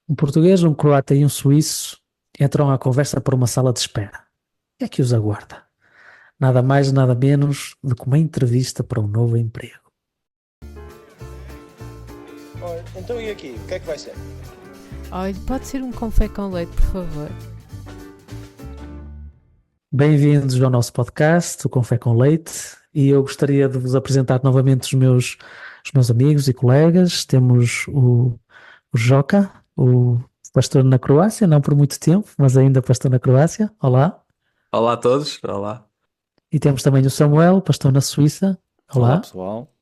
Um português, um croata e um suíço entram à conversa para uma sala de espera. O que é que os aguarda? Nada mais, nada menos do que uma entrevista para um novo emprego. Olha, então e aqui? O que é que vai ser? Olha, pode ser um café com leite, por favor. Bem-vindos ao nosso podcast, o Confé com Leite, e eu gostaria de vos apresentar novamente os meus amigos e colegas. Temos o Joca, o pastor na Croácia, não por muito tempo, mas ainda pastor na Croácia. Olá. Olá a todos, olá. E temos também o Samuel, pastor na Suíça. Olá Olá. pessoal.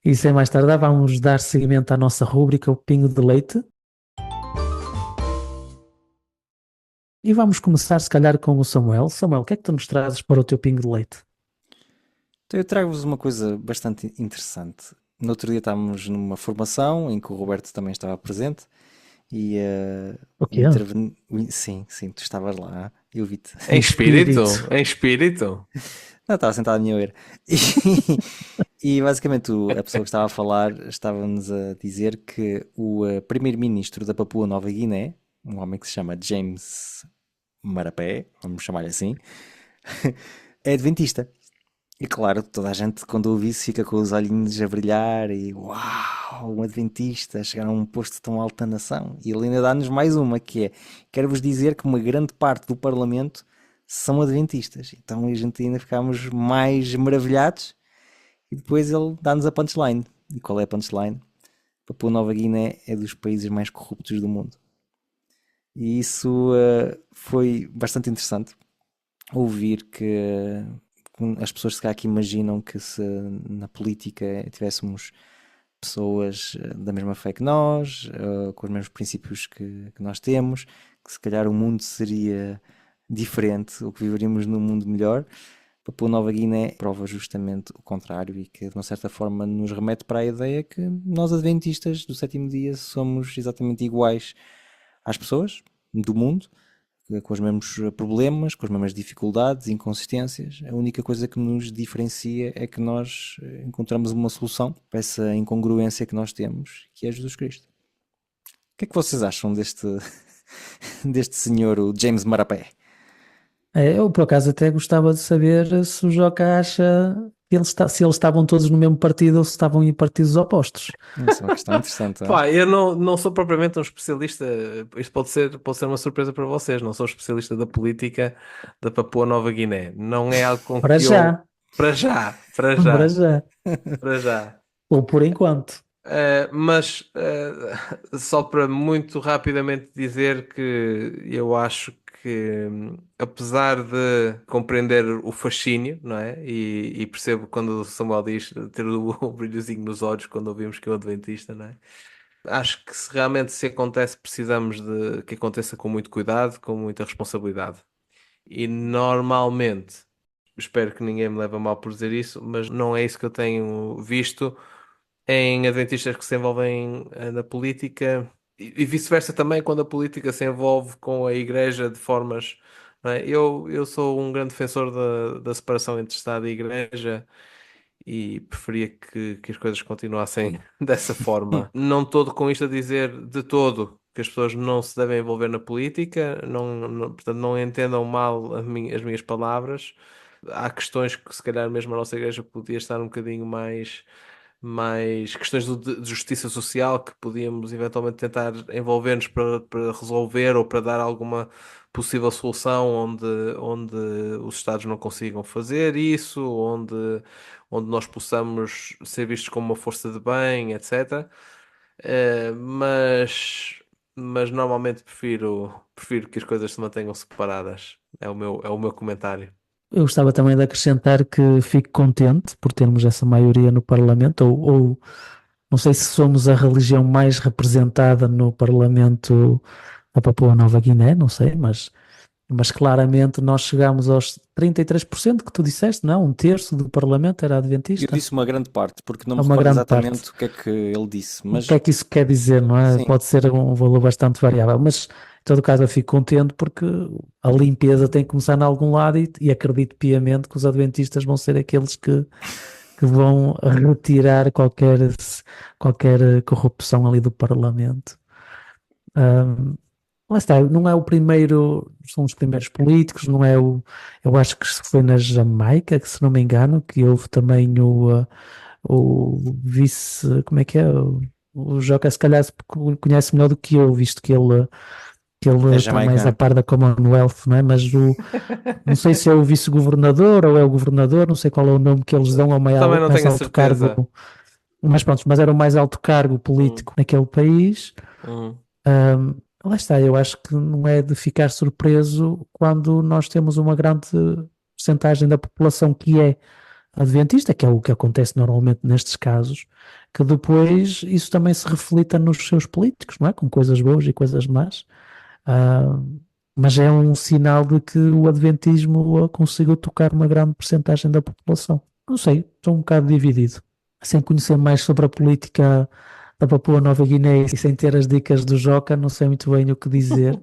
E sem mais tardar, vamos dar seguimento à nossa rúbrica O Pingo de Leite. E vamos começar, se calhar, com o Samuel. Samuel, o que é que tu nos trazes para o teu pingo de leite? Então eu trago-vos uma coisa bastante interessante. No outro dia estávamos numa formação em que o Roberto também estava presente e O o quê? Sim, tu estavas lá, eu vi-te. Em espírito? espírito. Em espírito? Não, estava sentado a minha oeira. E basicamente a pessoa que estava a falar estava-nos a dizer que o primeiro-ministro da Papua Nova Guiné, um homem que se chama James Marapé, vamos chamar-lhe assim, é adventista. E claro, toda a gente quando ouve isso fica com os olhinhos a brilhar e uau, um adventista a chegar a um posto tão alto da nação. E ele ainda dá-nos mais uma que é, quero-vos dizer que uma grande parte do Parlamento são adventistas. Então a gente ainda ficámos mais maravilhados e depois ele dá-nos a punchline. E qual é a punchline? Papua Nova Guiné é dos países mais corruptos do mundo. E isso foi bastante interessante ouvir que as pessoas se calhar que imaginam que se na política tivéssemos pessoas da mesma fé que nós, com os mesmos princípios que nós temos, que se calhar o mundo seria diferente, ou que viveríamos num mundo melhor. Papua Nova Guiné prova justamente o contrário e que de uma certa forma nos remete para a ideia que nós adventistas do sétimo dia somos exatamente iguais às pessoas do mundo, com os mesmos problemas, com as mesmas dificuldades, inconsistências. A única coisa que nos diferencia é que nós encontramos uma solução para essa incongruência que nós temos, que é Jesus Cristo. O que é que vocês acham deste senhor, o James Marapé? Eu, por acaso, até gostava de saber se o Joca acha que se eles estavam todos no mesmo partido ou se estavam em partidos opostos. Essa é uma questão interessante. Pá, eu não sou propriamente um especialista, isto pode ser uma surpresa para vocês, não sou especialista da política da Papua Nova Guiné. Não é algo com Para que eu... já, Para já, para para já, já. para já. Ou por enquanto. Mas só para muito rapidamente dizer que eu acho que, apesar de compreender o fascínio, não é? E percebo quando o Samuel diz ter o brilhozinho nos olhos quando ouvimos que é um adventista, não é? Acho que se realmente se acontece, precisamos de que aconteça com muito cuidado, com muita responsabilidade. E normalmente, espero que ninguém me leve a mal por dizer isso, mas não é isso que eu tenho visto em adventistas que se envolvem na política e vice-versa também quando a política se envolve com a igreja de formas, não é? Eu sou um grande defensor da separação entre Estado e Igreja e preferia que as coisas continuassem dessa forma. Não todo com isto a dizer de todo que as pessoas não se devem envolver na política, portanto não entendam mal as minhas palavras. Há questões que se calhar mesmo a nossa igreja podia estar um bocadinho mais questões de justiça social que podíamos eventualmente tentar envolver-nos para resolver ou para dar alguma possível solução onde os Estados não consigam fazer isso, onde nós possamos ser vistos como uma força de bem, etc. Mas normalmente prefiro que as coisas se mantenham separadas. É o meu comentário. Eu gostava também de acrescentar que fico contente por termos essa maioria no Parlamento, ou não sei se somos a religião mais representada no Parlamento da Papua Nova Guiné, não sei, mas claramente nós chegamos aos 33% que tu disseste, não? Um terço do Parlamento era Eu adventista. disse uma grande parte, porque não É me uma recordo grande parte. exatamente o que é que ele disse, O que mas é que isso quer dizer, não é? sim, Pode ser um valor bastante variável, mas em todo caso eu fico contente porque a limpeza tem que começar em algum lado e acredito piamente que os adventistas vão ser aqueles que vão retirar qualquer corrupção ali do Parlamento. Ahm, Lá está, não é o primeiro, são os primeiros políticos, não é o, eu acho que foi na Jamaica, que se não me engano, que houve também o vice, como é que é? O Joca se calhar conhece melhor do que eu, visto que É ele está mais a jamaicano. par da Commonwealth, não é? Mas não sei se é o vice-governador ou é o governador, não sei qual é o nome que eles dão ao Também não mais tenho a alto cargo, certeza. mas pronto, mas era o mais alto cargo Hum, político naquele país. hum. Lá está, eu acho que não é de ficar surpreso quando nós temos uma grande percentagem da população que é adventista, que é o que acontece normalmente nestes casos, que depois isso também se reflita nos seus políticos, não é? Com coisas boas e coisas más. Ah, mas é um sinal de que o adventismo conseguiu tocar uma grande percentagem da população. Não sei, estou um bocado dividido. Sem conhecer mais sobre a política da Papua Nova Guiné e sem ter as dicas do Joca, não sei muito bem o que dizer.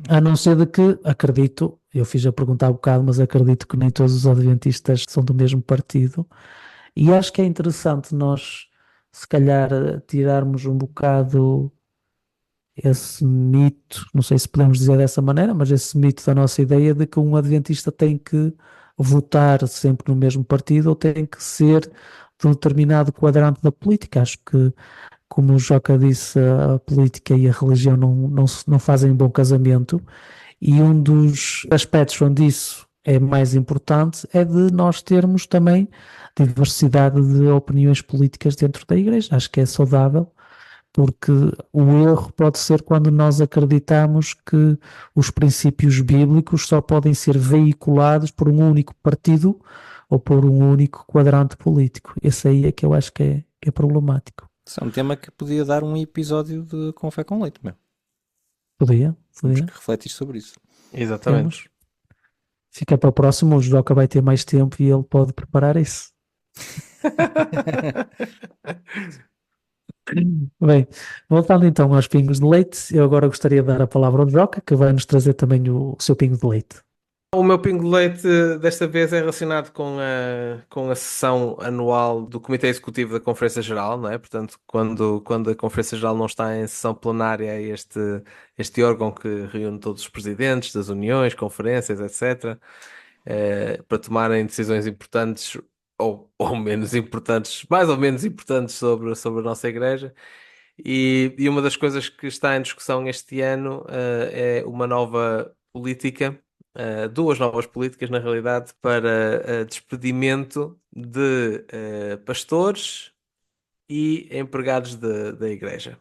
A não ser de que, acredito, eu fiz a pergunta há bocado, mas acredito que nem todos os adventistas são do mesmo partido. E acho que é interessante nós, se calhar, tirarmos um bocado esse mito, não sei se podemos dizer dessa maneira, mas esse mito da nossa ideia de que um adventista tem que votar sempre no mesmo partido ou tem que ser de um determinado quadrante da política. Acho que, como o Joca disse, a política e a religião não fazem um bom casamento, e um dos aspectos onde isso é mais importante é de nós termos também diversidade de opiniões políticas dentro da igreja. Acho que é saudável, porque o erro pode ser quando nós acreditamos que os princípios bíblicos só podem ser veiculados por um único partido ou por um único quadrante político. Esse aí é que eu acho que é problemático. Isso é um tema que podia dar um episódio de Com Fé com Leite, meu. Podia, Temos podia. que refletir sobre isso. Exatamente. Temos. Fica para o próximo, o Joca vai ter mais tempo e ele pode preparar isso. Bem, voltando então aos pingos de leite, eu agora gostaria de dar a palavra ao Joca, que vai nos trazer também o seu pingo de leite. O meu pingo de leite desta vez é relacionado com a sessão anual do Comitê Executivo da Conferência Geral, não é? Portanto, quando a Conferência Geral não está em sessão plenária, é este órgão que reúne todos os presidentes das uniões, conferências, etc., para tomarem decisões importantes ou menos importantes, mais ou menos importantes sobre a nossa Igreja. E uma das coisas que está em discussão este ano, é uma nova política, duas novas políticas, na realidade, para despedimento de pastores e empregados da igreja.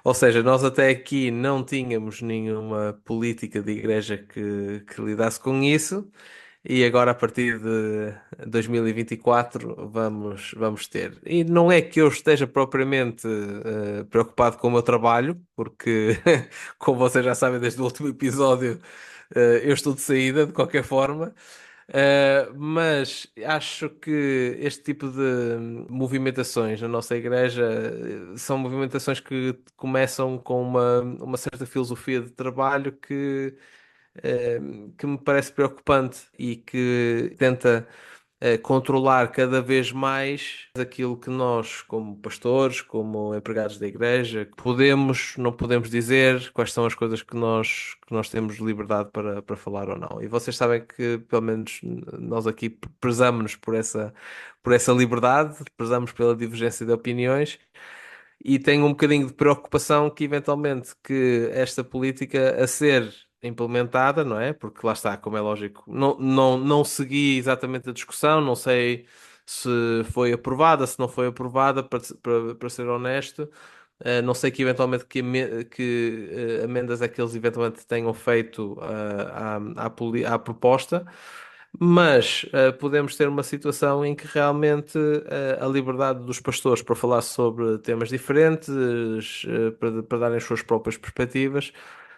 Ou seja, nós até aqui não tínhamos nenhuma política de igreja que lidasse com isso. E agora, a partir de 2024, vamos ter. E não é que eu esteja propriamente preocupado com o meu trabalho, porque, como vocês já sabem desde o último episódio, eu estou de saída, de qualquer forma. Mas acho que este tipo de movimentações na nossa igreja são movimentações que começam com uma certa filosofia de trabalho eh, que me parece preocupante e que tenta controlar cada vez mais aquilo que nós, como pastores, como empregados da igreja, podemos, não podemos dizer, quais são as coisas que nós temos liberdade para falar ou não. E vocês sabem que, pelo menos, nós aqui prezamos-nos por essa liberdade, prezamos pela divergência de opiniões. E tenho um bocadinho de preocupação que, eventualmente, que esta política a ser implementada, não é? Porque lá está, como é lógico, não segui exatamente a discussão, não sei se foi aprovada, se não foi aprovada, para ser honesto. Não sei que eventualmente que amendas é que eles eventualmente tenham feito à proposta, mas podemos ter uma situação em que realmente a liberdade dos pastores para falar sobre temas diferentes, para darem as suas próprias perspectivas,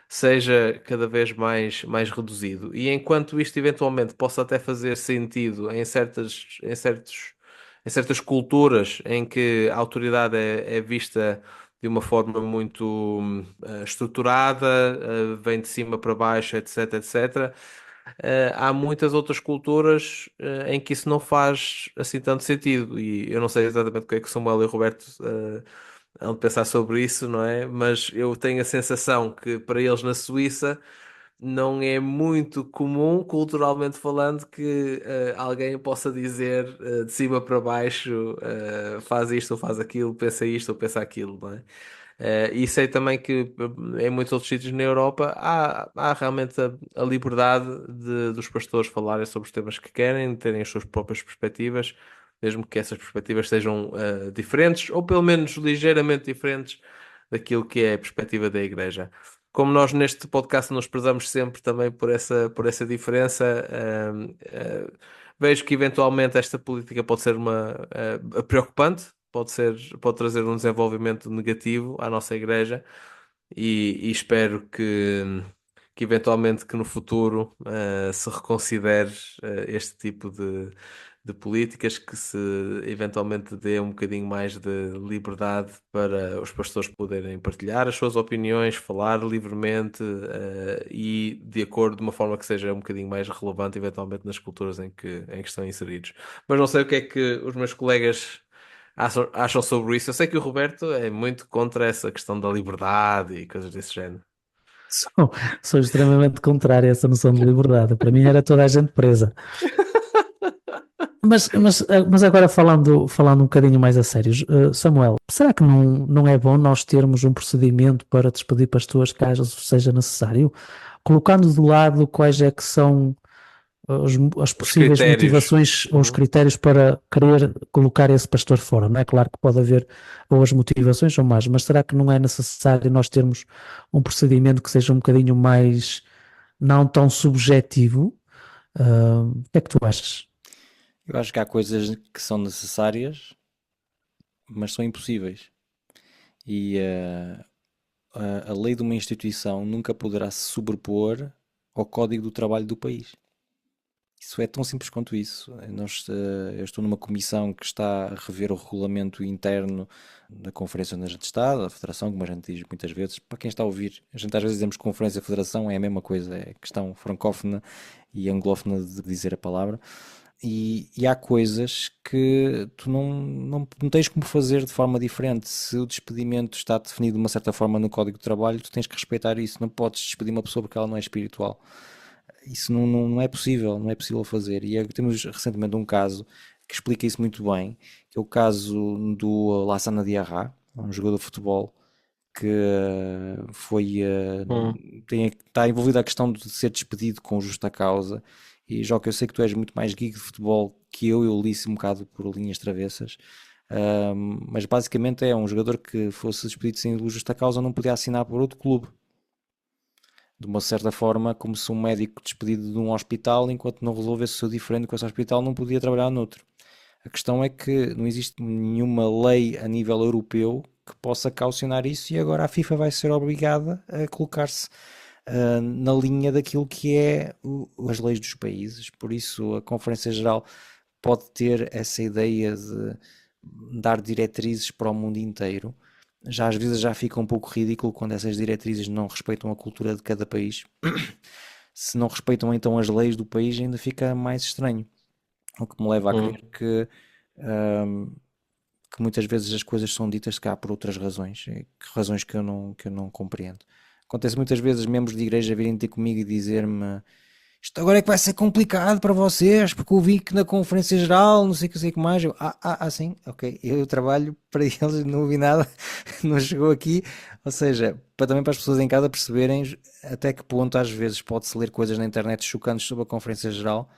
seja cada vez mais reduzido. E enquanto isto eventualmente possa até fazer sentido em certas culturas em que a autoridade é vista de uma forma muito estruturada, vem de cima para baixo, etc, etc. Há muitas outras culturas em que isso não faz assim tanto sentido. E eu não sei exatamente o que é que o Samuel e o Roberto hão de pensar sobre isso, não é? Mas eu tenho a sensação que para eles na Suíça não é muito comum, culturalmente falando, que alguém possa dizer de cima para baixo, faz isto ou faz aquilo, pensa isto ou pensa aquilo, não é? E sei também que em muitos outros sítios na Europa há realmente a liberdade dos pastores falarem sobre os temas que querem, terem as suas próprias perspectivas, mesmo que essas perspectivas sejam diferentes, ou pelo menos ligeiramente diferentes daquilo que é a perspectiva da Igreja. Como nós neste podcast nos prezamos sempre também por essa diferença, vejo que eventualmente esta política pode ser uma preocupante, pode trazer um desenvolvimento negativo à nossa igreja e espero que eventualmente que no futuro se reconsidere este tipo de políticas, que se eventualmente dê um bocadinho mais de liberdade para os pastores poderem partilhar as suas opiniões, falar livremente e de acordo de uma forma que seja um bocadinho mais relevante eventualmente nas culturas em que estão inseridos. Mas não sei o que é que os meus colegas acham sobre isso. Eu sei que o Roberto é muito contra essa questão da liberdade e coisas desse género. Sou, sou extremamente contrário a essa noção de liberdade. Para mim era toda a gente presa. Mas agora falando um bocadinho mais a sério, Samuel, será que não é bom nós termos um procedimento para despedir pastores caso seja necessário? Colocando de lado quais é que são as Os possíveis critérios. motivações ou os critérios para querer colocar esse pastor fora, não é? Claro que pode haver ou as motivações ou mais, mas será que não é necessário nós termos um procedimento que seja um bocadinho mais, não tão subjetivo? O que é que tu achas? Eu acho que há coisas que são necessárias, mas são impossíveis. E a lei de uma instituição nunca poderá se sobrepor ao código do trabalho do país. Isso é tão simples quanto isso. Eu estou numa comissão que está a rever o regulamento interno da Conferência Nacional de Estado, da Federação, como a gente diz muitas vezes. Para quem está a ouvir, a gente às vezes dizemos Conferência Federação, é a mesma coisa, é questão francófona e anglófona de dizer a palavra. E há coisas que tu não tens como fazer de forma diferente. Se o despedimento está definido de uma certa forma no Código de Trabalho, tu tens que respeitar isso. Não podes despedir uma pessoa porque ela não é espiritual. Isso não é possível, não é possível fazer. E temos recentemente um caso que explica isso muito bem, que é o caso do Lassana Diarra, um jogador de futebol que está envolvido a questão de ser despedido com justa causa. E já que eu sei que tu és muito mais geek de futebol que eu li-se um bocado por linhas travessas, mas basicamente é um jogador que fosse despedido sem justa causa não podia assinar por outro clube. De uma certa forma, como se um médico despedido de um hospital, enquanto não resolvesse o seu diferendo com esse hospital, não podia trabalhar noutro. A questão é que não existe nenhuma lei a nível europeu que possa caucionar isso e agora a FIFA vai ser obrigada a colocar-se na linha daquilo que é as leis dos países. Por isso a Conferência Geral pode ter essa ideia de dar diretrizes para o mundo inteiro. Já às vezes já fica um pouco ridículo quando essas diretrizes não respeitam a cultura de cada país. Se não respeitam então as leis do país, ainda fica mais estranho. O que me leva a crer que muitas vezes as coisas são ditas cá por outras razões, razões que eu não compreendo. Acontece muitas vezes membros de igreja virem ter comigo e dizer-me: isto agora é que vai ser complicado para vocês, porque eu vi que na Conferência Geral, não sei o que mais. Eu, sim, ok. Eu trabalho para eles, não ouvi nada, não chegou aqui. Ou seja, também para as pessoas em casa perceberem até que ponto às vezes pode-se ler coisas na internet chocantes sobre a Conferência Geral,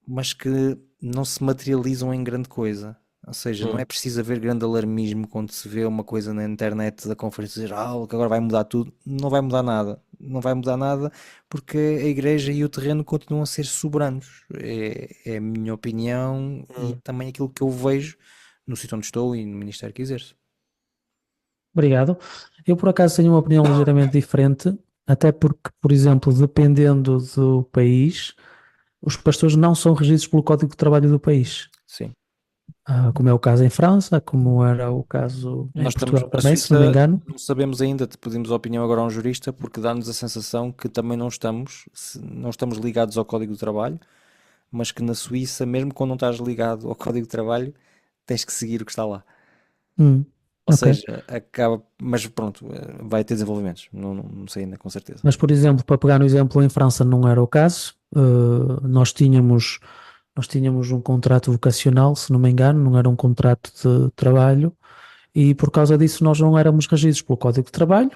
mas que não se materializam em grande coisa. Ou seja, não é preciso haver grande alarmismo quando se vê uma coisa na internet da Conferência Geral que agora vai mudar tudo. Não vai mudar nada. Não vai mudar nada porque a igreja e o terreno continuam a ser soberanos. É a minha opinião e também aquilo que eu vejo no sítio onde estou e no ministério que exerço. Obrigado. Eu, por acaso, tenho uma opinião ligeiramente diferente, até porque, por exemplo, dependendo do país, os pastores não são regidos pelo Código de Trabalho do país. Sim. Como é o caso em França, como era o caso em Portugal também, se não me engano. Não sabemos ainda, te pedimos a opinião agora a um jurista, porque dá-nos a sensação que também não estamos ligados ao Código do Trabalho, mas que na Suíça, mesmo quando não estás ligado ao Código de Trabalho, tens que seguir o que está lá. Ou Ok. seja, acaba, mas pronto, vai ter desenvolvimentos, não sei ainda com certeza. Mas, por exemplo, para pegar no exemplo, em França não era o caso. Nós tínhamos um contrato vocacional, se não me engano, não era um contrato de trabalho, e por causa disso nós não éramos regidos pelo Código de Trabalho.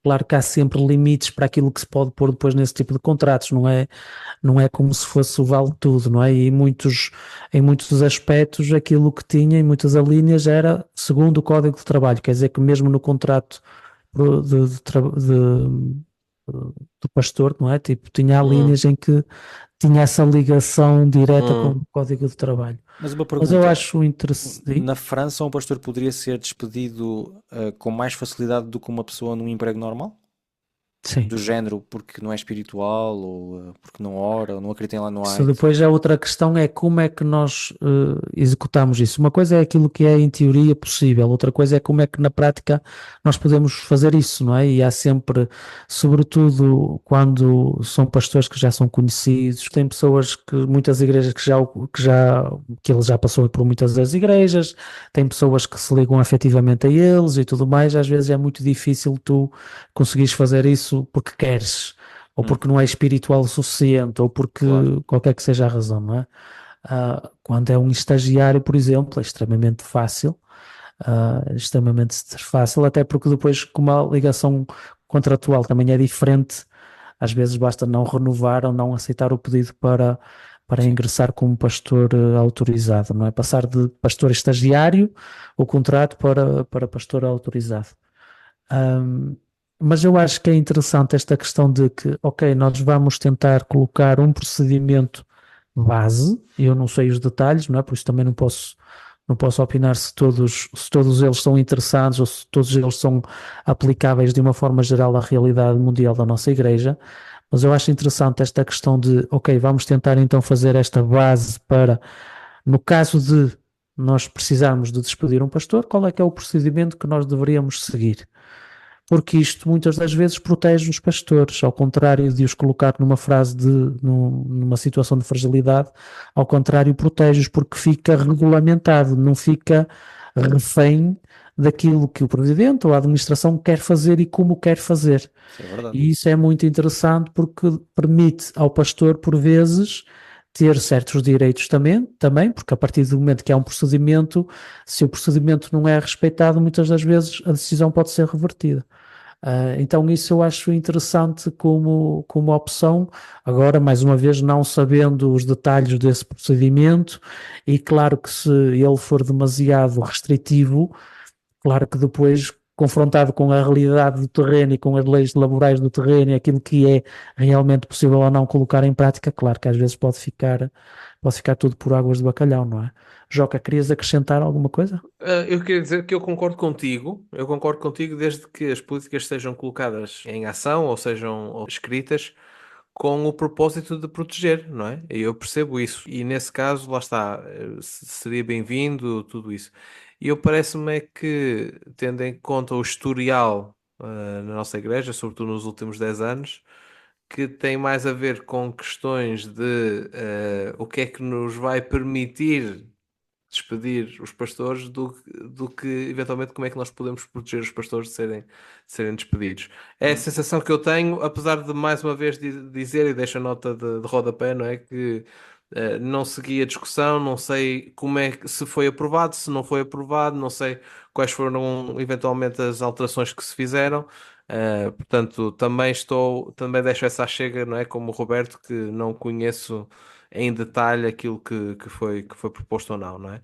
Claro que há sempre limites para aquilo que se pode pôr depois nesse tipo de contratos, não é como se fosse o vale tudo, não é? E em muitos aspectos aquilo que tinha, em muitas alíneas, era segundo o Código de Trabalho, quer dizer que mesmo no contrato do pastor, não é? Tipo, tinha Hum, alíneas em que tinha essa ligação direta com hum. o Código de Trabalho. Mas uma Mas eu pergunta, acho interessante. na França um pastor poderia ser despedido com mais facilidade do que uma pessoa num emprego normal? Sim. Do género porque não é espiritual, ou porque não ora, ou não acredita lá no Isso AIDS? depois é outra questão, é como é que nós executamos isso. Uma coisa é aquilo que é em teoria possível, outra coisa é como é que na prática nós podemos fazer isso, não é? E há sempre, sobretudo quando são pastores que já são conhecidos, tem pessoas que muitas igrejas que ele já passou por muitas das igrejas, tem pessoas que se ligam afetivamente a eles e tudo mais, às vezes é muito difícil tu conseguires fazer isso porque queres ou Hum, porque não é espiritual o suficiente, ou porque claro. qualquer que seja a razão, não é? Quando é um estagiário, por exemplo, é extremamente fácil, até porque depois, como a ligação contratual também é diferente, às vezes basta não renovar ou não aceitar o pedido para Sim. ingressar como pastor autorizado, não é? Passar de pastor estagiário o contrato para pastor autorizado. Ahm, mas eu acho que é interessante esta questão de que, ok, nós vamos tentar colocar um procedimento base, eu não sei os detalhes, não é? Por isso também não posso opinar se todos eles são interessantes ou se todos eles são aplicáveis de uma forma geral à realidade mundial da nossa igreja, mas eu acho interessante esta questão de, ok, vamos tentar então fazer esta base para, no caso de nós precisarmos de despedir um pastor, qual é que é o procedimento que nós deveríamos seguir? Porque isto muitas das vezes protege os pastores, ao contrário de os colocar numa situação de fragilidade, ao contrário, protege-os porque fica regulamentado, não fica refém daquilo que o presidente ou a administração quer fazer e como quer fazer. Isso é verdade. E isso é muito interessante porque permite ao pastor, por vezes, ter certos direitos também, porque a partir do momento que há um procedimento, se o procedimento não é respeitado, muitas das vezes a decisão pode ser revertida. Então isso eu acho interessante como opção, agora mais uma vez não sabendo os detalhes desse procedimento e claro que se ele for demasiado restritivo, claro que depois confrontado com a realidade do terreno e com as leis laborais do terreno e aquilo que é realmente possível ou não colocar em prática, claro que às vezes pode ficar tudo por águas de bacalhau, não é? Joca, querias acrescentar alguma coisa? Eu queria dizer que eu concordo contigo desde que as políticas sejam colocadas em ação ou sejam escritas com o propósito de proteger, não é? Eu percebo isso e nesse caso, lá está, seria bem-vindo tudo isso. E eu parece-me é que, tendo em conta o historial, na nossa igreja, sobretudo nos últimos 10 anos, que tem mais a ver com questões de o que é que nos vai permitir despedir os pastores do que eventualmente como é que nós podemos proteger os pastores de serem despedidos. É a Hum, sensação que eu tenho, apesar de mais uma vez dizer, e deixo a nota de rodapé, não é? Que não segui a discussão, não sei como é que se foi aprovado, se não foi aprovado, não sei quais foram eventualmente as alterações que se fizeram. Portanto, também deixo essa chega, não é? Como o Roberto, que não conheço em detalhe aquilo que foi proposto ou não é?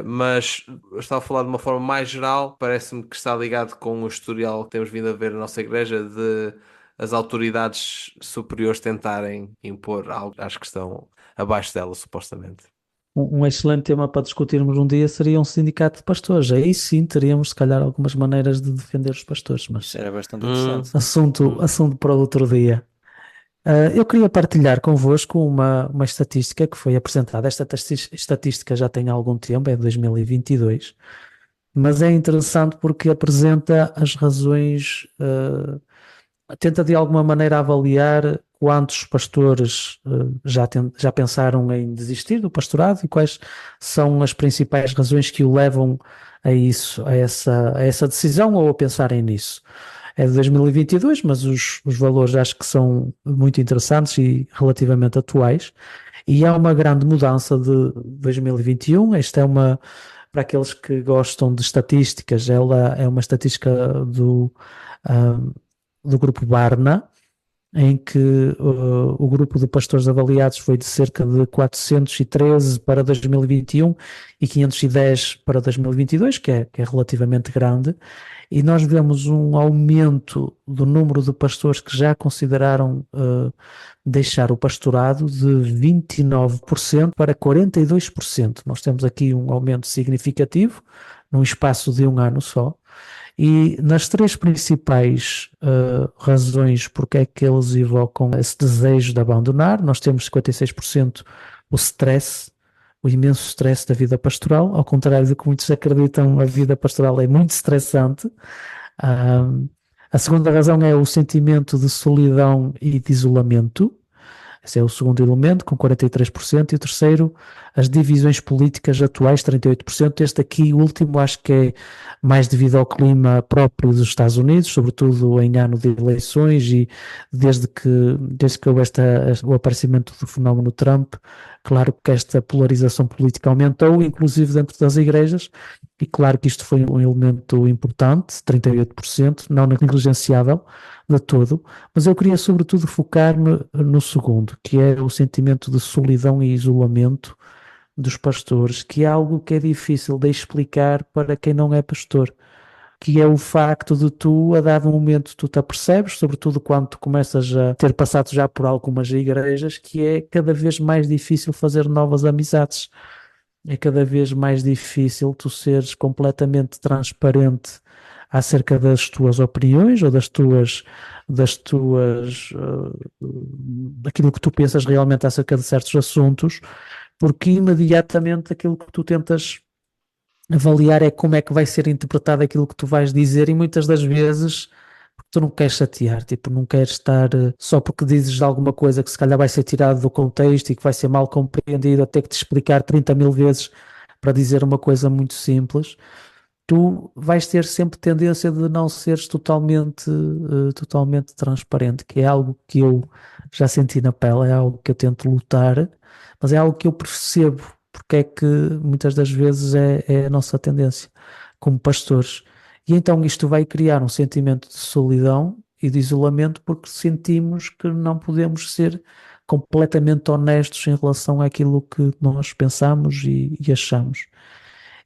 Mas eu estava a falar de uma forma mais geral, parece-me que está ligado com o historial que temos vindo a ver na nossa igreja de as autoridades superiores tentarem impor algo às que estão abaixo dela, supostamente. Um excelente tema para discutirmos um dia seria um sindicato de pastores. Aí sim teríamos, se calhar, algumas maneiras de defender os pastores, isso mas era bastante Hum, interessante. assunto, hum. assunto para outro dia. Eu queria partilhar convosco uma estatística que foi apresentada. Esta estatística já tem algum tempo, é de 2022, mas é interessante porque apresenta as razões, tenta de alguma maneira avaliar quantos pastores já pensaram em desistir do pastorado e quais são as principais razões que o levam a isso, a essa decisão ou a pensarem nisso. É de 2022, mas os valores acho que são muito interessantes e relativamente atuais. E há uma grande mudança de 2021. Esta é para aqueles que gostam de estatísticas, ela é uma estatística ah, do grupo Barna, em que o grupo de pastores avaliados foi de cerca de 413 para 2021 e 510 para 2022, que é relativamente grande, e nós vemos um aumento do número de pastores que já consideraram deixar o pastorado de 29% para 42%. Nós temos aqui um aumento significativo num espaço de um ano só. E nas três principais razões porque é que eles evocam esse desejo de abandonar, nós temos 56% o stress, o imenso stress da vida pastoral, ao contrário do que muitos acreditam, a vida pastoral é muito estressante. A segunda razão é o sentimento de solidão e de isolamento. Esse é o segundo elemento, com 43%, e o terceiro, as divisões políticas atuais, 38%. Este aqui, o último, acho que é mais devido ao clima próprio dos Estados Unidos, sobretudo em ano de eleições e desde que houve o aparecimento do fenómeno Trump. Claro que esta polarização política aumentou, inclusive dentro das igrejas, e claro que isto foi um elemento importante, 38%, não negligenciável de todo, mas eu queria sobretudo focar-me no segundo, que é o sentimento de solidão e isolamento dos pastores, que é algo que é difícil de explicar para quem não é pastor, que é o facto de tu, a dado momento, tu te apercebes, sobretudo quando tu começas a ter passado já por algumas igrejas, que é cada vez mais difícil fazer novas amizades. É cada vez mais difícil tu seres completamente transparente acerca das tuas opiniões ou daquilo que tu pensas realmente acerca de certos assuntos, porque imediatamente aquilo que tu tentas avaliar é como é que vai ser interpretado aquilo que tu vais dizer, e muitas das vezes porque tu não queres chatear, tipo, não queres estar só porque dizes alguma coisa que se calhar vai ser tirado do contexto e que vai ser mal compreendido, a ter que te explicar 30 mil vezes para dizer uma coisa muito simples. Tu vais ter sempre tendência de não seres totalmente transparente, que é algo que eu já senti na pele, é algo que eu tento lutar, mas é algo que eu percebo porque é que muitas das vezes é a nossa tendência como pastores. E então isto vai criar um sentimento de solidão e de isolamento porque sentimos que não podemos ser completamente honestos em relação àquilo que nós pensamos e achamos.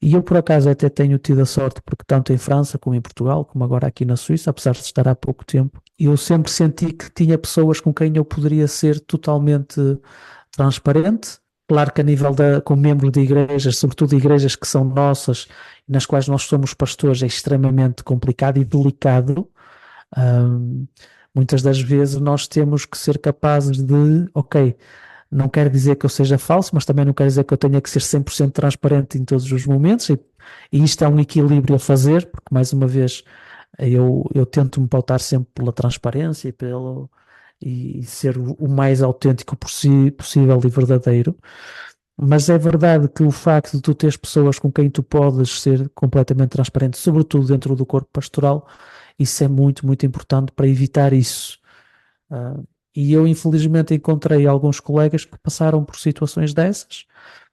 E eu, por acaso, até tenho tido a sorte, porque tanto em França como em Portugal, como agora aqui na Suíça, apesar de estar há pouco tempo, eu sempre senti que tinha pessoas com quem eu poderia ser totalmente transparente. Claro que a nível com membros de igrejas, sobretudo igrejas que são nossas, nas quais nós somos pastores, é extremamente complicado e delicado. Muitas das vezes nós temos que ser capazes de, ok, não quer dizer que eu seja falso, mas também não quer dizer que eu tenha que ser 100% transparente em todos os momentos, e isto é um equilíbrio a fazer, porque mais uma vez eu tento me pautar sempre pela transparência e ser o mais autêntico possível e verdadeiro. Mas é verdade que o facto de tu teres pessoas com quem tu podes ser completamente transparente, sobretudo dentro do corpo pastoral, isso é muito, muito importante para evitar isso. E eu infelizmente encontrei alguns colegas que passaram por situações dessas,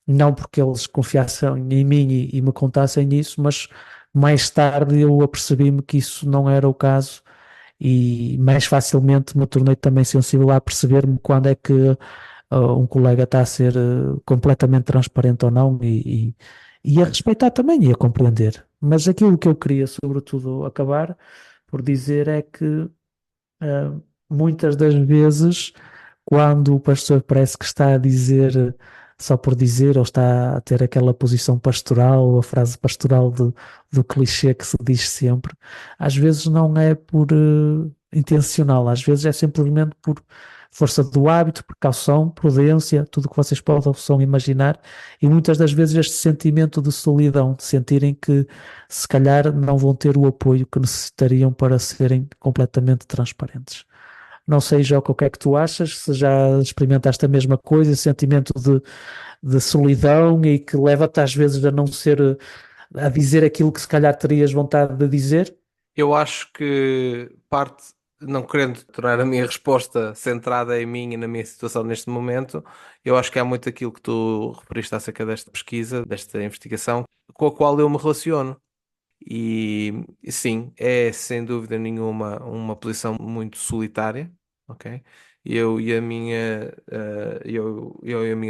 não porque eles confiassem em mim e me contassem isso, mas mais tarde eu apercebi-me que isso não era o caso e mais facilmente me tornei também sensível a perceber-me quando é que um colega está a ser completamente transparente ou não e a respeitar também e a compreender. Mas aquilo que eu queria sobretudo acabar por dizer é que muitas das vezes, quando o pastor parece que está a dizer só por dizer, ou está a ter aquela posição pastoral, ou a frase pastoral do clichê que se diz sempre, às vezes não é por intencional, às vezes é simplesmente por força do hábito, precaução, prudência, tudo o que vocês possam imaginar, e muitas das vezes este sentimento de solidão, de sentirem que se calhar não vão ter o apoio que necessitariam para serem completamente transparentes. Não sei, Joca, o que é que tu achas, se já experimentaste a mesma coisa, esse sentimento de solidão e que leva-te às vezes a não ser a dizer aquilo que se calhar terias vontade de dizer? Eu acho que parte, não querendo tornar a minha resposta centrada em mim e na minha situação neste momento, eu acho que há muito aquilo que tu referiste acerca desta pesquisa, desta investigação, com a qual eu me relaciono. E sim, é sem dúvida nenhuma uma posição muito solitária, ok? Eu e a minha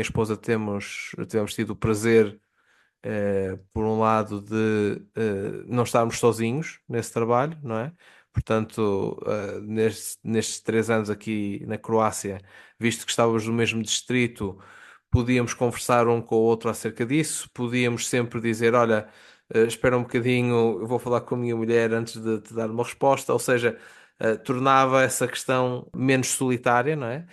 esposa tivemos tido o prazer, por um lado, de não estarmos sozinhos nesse trabalho, não é? Portanto, nestes 3 anos aqui na Croácia, visto que estávamos no mesmo distrito, podíamos conversar um com o outro acerca disso, podíamos sempre dizer: olha, espera um bocadinho, eu vou falar com a minha mulher antes de te dar uma resposta, ou seja, tornava essa questão menos solitária, não é?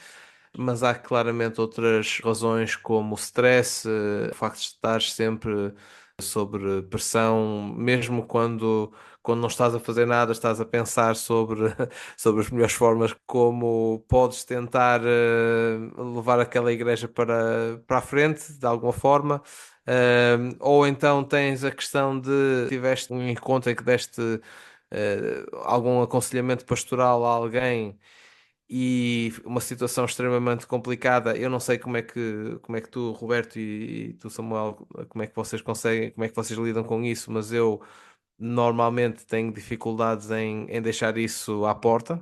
Mas há claramente outras razões, como o stress, o facto de estar sempre sobre pressão, mesmo quando não estás a fazer nada, estás a pensar sobre as melhores formas como podes tentar levar aquela igreja para a frente, de alguma forma. Ou então tens a questão de tiveste um encontro em que deste algum aconselhamento pastoral a alguém e uma situação extremamente complicada. Eu não sei como é que tu, Roberto, e tu, Samuel, como é que vocês conseguem, como é que vocês lidam com isso, mas eu normalmente tenho dificuldades em deixar isso à porta.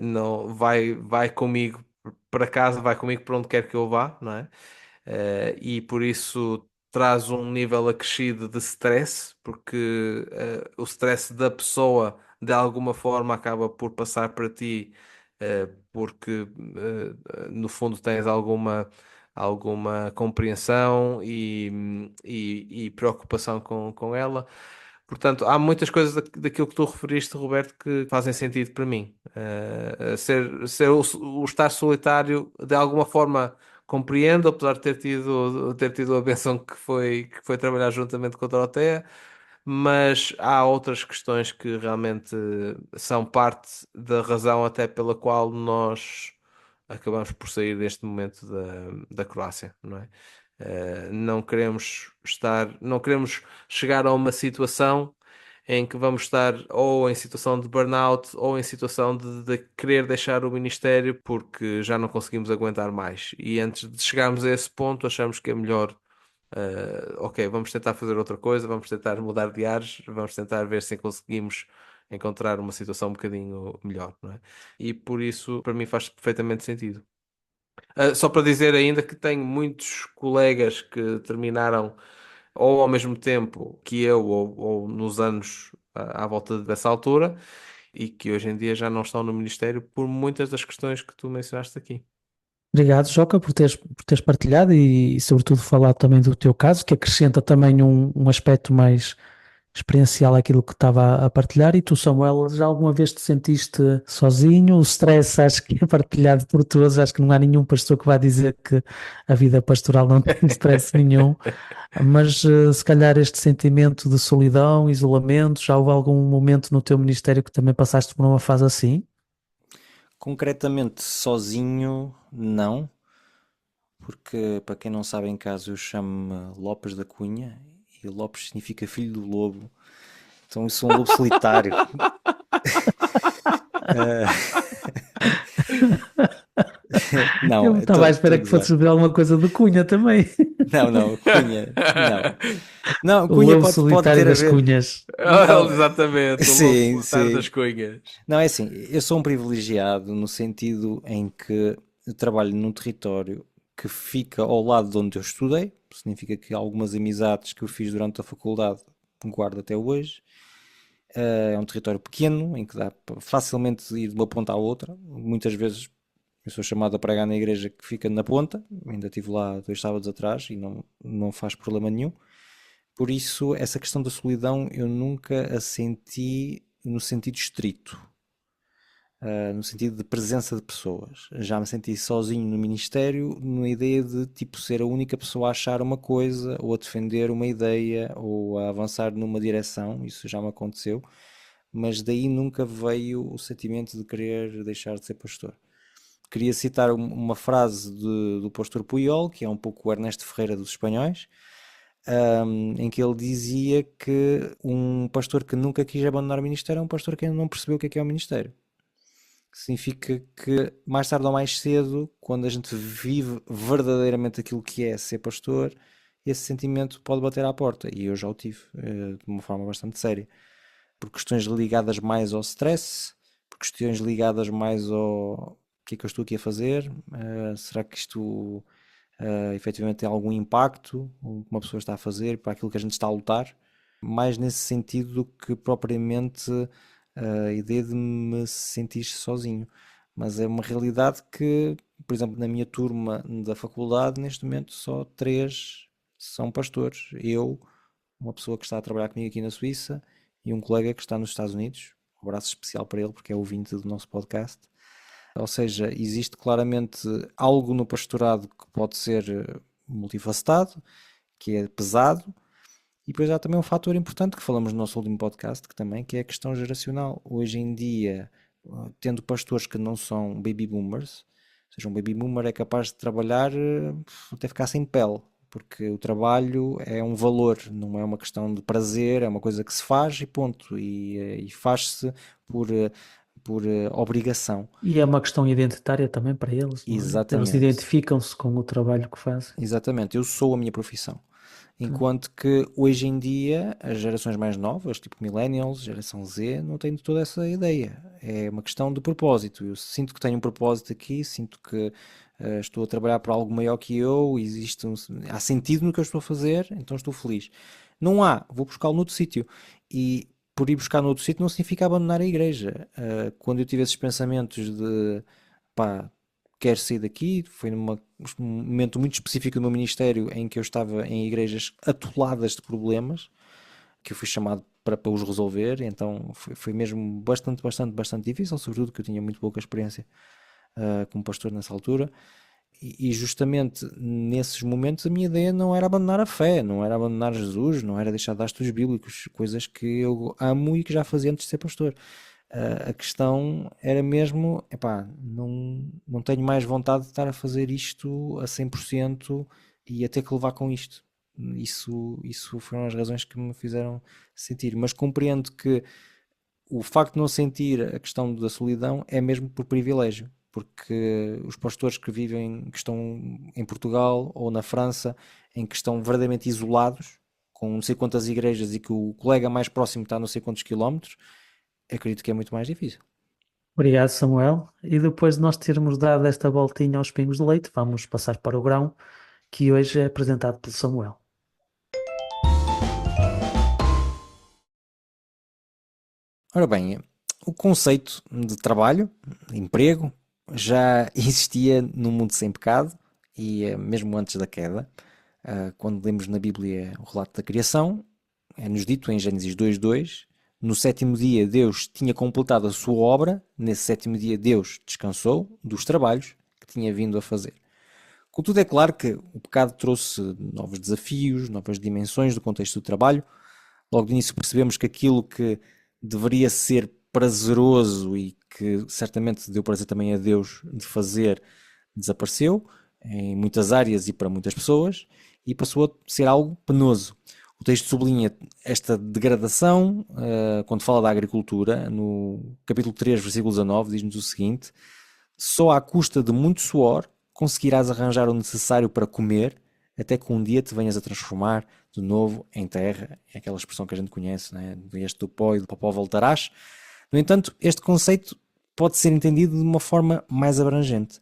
Não, vai comigo para casa, vai comigo para onde quer que eu vá, não é? E por isso traz um nível acrescido de stress, porque o stress da pessoa de alguma forma acaba por passar para ti, porque no fundo tens alguma compreensão e preocupação com ela. Portanto, há muitas coisas daquilo que tu referiste, Roberto, que fazem sentido para mim. Ser o estar solitário, de alguma forma, compreendo, apesar de ter tido a benção que foi trabalhar juntamente com a Doroteia, mas há outras questões que realmente são parte da razão até pela qual nós acabamos por sair deste momento da Croácia, não é? Não queremos chegar a uma situação em que vamos estar ou em situação de burnout ou em situação de querer deixar o ministério porque já não conseguimos aguentar mais. E antes de chegarmos a esse ponto, achamos que é melhor, ok, vamos tentar fazer outra coisa, vamos tentar mudar de ares, vamos tentar ver se conseguimos encontrar uma situação um bocadinho melhor, não é? E por isso, para mim, faz perfeitamente sentido. Só para dizer ainda que tenho muitos colegas que terminaram ou ao mesmo tempo que eu, ou nos anos à volta dessa altura, e que hoje em dia já não estão no Ministério por muitas das questões que tu mencionaste aqui. Obrigado, Joca, por teres partilhado e, sobretudo, falado também do teu caso, que acrescenta também um aspecto mais experiencial àquilo que estava a partilhar. E tu, Samuel, já alguma vez te sentiste sozinho? O stress acho que é partilhado por todos, acho que não há nenhum pastor que vá dizer que a vida pastoral não tem stress nenhum, mas se calhar este sentimento de solidão, isolamento, já houve algum momento no teu ministério que também passaste por uma fase assim? Concretamente, sozinho, não, porque para quem não sabe em casa eu chamo-me Lopes da Cunha e Lopes significa filho do lobo, então eu sou um lobo solitário. Eu Não, estava à espera estou a que gozar. fosse ver alguma coisa do Cunha também. Não, não, Cunha, não. Não, O Cunha lobo pode solitário ter a das ver. Cunhas. Não, Exatamente, o lobo sim, solitário das sim. cunhas. Não, é assim, eu sou um privilegiado no sentido em que eu trabalho num território que fica ao lado de onde eu estudei, significa que algumas amizades que eu fiz durante a faculdade guardo até hoje. É um território pequeno em que dá para facilmente ir de uma ponta à outra. Muitas vezes eu sou chamado a pregar na igreja que fica na ponta, ainda estive lá 2 sábados atrás e não faz problema nenhum. Por isso, essa questão da solidão eu nunca a senti no sentido estrito, no sentido de presença de pessoas. Já me senti sozinho no ministério, na ideia de tipo ser a única pessoa a achar uma coisa, ou a defender uma ideia, ou a avançar numa direção. Isso já me aconteceu, mas daí nunca veio o sentimento de querer deixar de ser pastor. Queria citar uma frase do pastor Puyol, que é um pouco o Ernesto Ferreira dos espanhóis, em que ele dizia que um pastor que nunca quis abandonar o ministério é um pastor que ainda não percebeu o que é o ministério. Significa que mais tarde ou mais cedo, quando a gente vive verdadeiramente aquilo que é ser pastor, esse sentimento pode bater à porta, e eu já o tive de uma forma bastante séria, por questões ligadas mais ao stress, por questões ligadas mais ao que é que eu estou aqui a fazer, será que isto efetivamente tem algum impacto, o que uma pessoa está a fazer para aquilo que a gente está a lutar, mais nesse sentido do que propriamente a ideia de me sentir sozinho. Mas é uma realidade que, por exemplo, na minha turma da faculdade, neste momento só 3 são pastores. Eu, uma pessoa que está a trabalhar comigo aqui na Suíça e um colega que está nos Estados Unidos. Um abraço especial para ele, porque é ouvinte do nosso podcast. Ou seja, existe claramente algo no pastorado que pode ser multifacetado, que é pesado, e depois há também um fator importante que falamos no nosso último podcast, que é a questão geracional. Hoje em dia, tendo pastores que não são baby boomers, ou seja, um baby boomer é capaz de trabalhar até ficar sem pele, porque o trabalho é um valor, não é uma questão de prazer, é uma coisa que se faz e ponto, e faz-se por obrigação. E é uma questão identitária também para eles, não é? Eles Exatamente. identificam-se com o trabalho que fazem. Exatamente, eu sou a minha profissão. Enquanto que hoje em dia as gerações mais novas, tipo Millennials, geração Z, não têm toda essa ideia. É uma questão de propósito. Eu sinto que tenho um propósito aqui, sinto que estou a trabalhar para algo maior que eu, há sentido no que eu estou a fazer, então estou feliz. Não há, vou buscá-lo noutro sítio. E por ir buscar noutro sítio não significa abandonar a igreja. Quando eu tive esses pensamentos de pá, quero sair daqui, foi num momento muito específico do meu ministério em que eu estava em igrejas atoladas de problemas, que eu fui chamado para os resolver, então foi mesmo bastante difícil, sobretudo que eu tinha muito pouca experiência como pastor nessa altura, e justamente nesses momentos a minha ideia não era abandonar a fé, não era abandonar Jesus, não era deixar de dar estudos bíblicos, coisas que eu amo e que já fazia antes de ser pastor. A questão era mesmo, não tenho mais vontade de estar a fazer isto a 100% e a ter que levar com isto. Isso foram as razões que me fizeram sentir. Mas compreendo que o facto de não sentir a questão da solidão é mesmo por privilégio. Porque os pastores que estão em Portugal ou na França, em que estão verdadeiramente isolados, com não sei quantas igrejas e que o colega mais próximo está a não sei quantos quilómetros, acredito que é muito mais difícil. Obrigado, Samuel. E depois de nós termos dado esta voltinha aos pingos de leite, vamos passar para o grão, que hoje é apresentado pelo Samuel. Ora bem, o conceito de trabalho, de emprego, já existia no mundo sem pecado e mesmo antes da queda. Quando lemos na Bíblia o relato da criação, é-nos dito em Gênesis 2:2, no 7º dia Deus tinha completado a sua obra, nesse 7º dia Deus descansou dos trabalhos que tinha vindo a fazer. Contudo, é claro que o pecado trouxe novos desafios, novas dimensões do contexto do trabalho. Logo de início percebemos que aquilo que deveria ser prazeroso e que certamente deu prazer também a Deus de fazer, desapareceu em muitas áreas e para muitas pessoas e passou a ser algo penoso. O texto sublinha esta degradação quando fala da agricultura. No capítulo 3, versículo 19, diz-nos o seguinte: só à custa de muito suor conseguirás arranjar o necessário para comer, até que um dia te venhas a transformar de novo em terra. É aquela expressão que a gente conhece, né? Vieste do pó e do pó voltarás. No entanto, este conceito pode ser entendido de uma forma mais abrangente,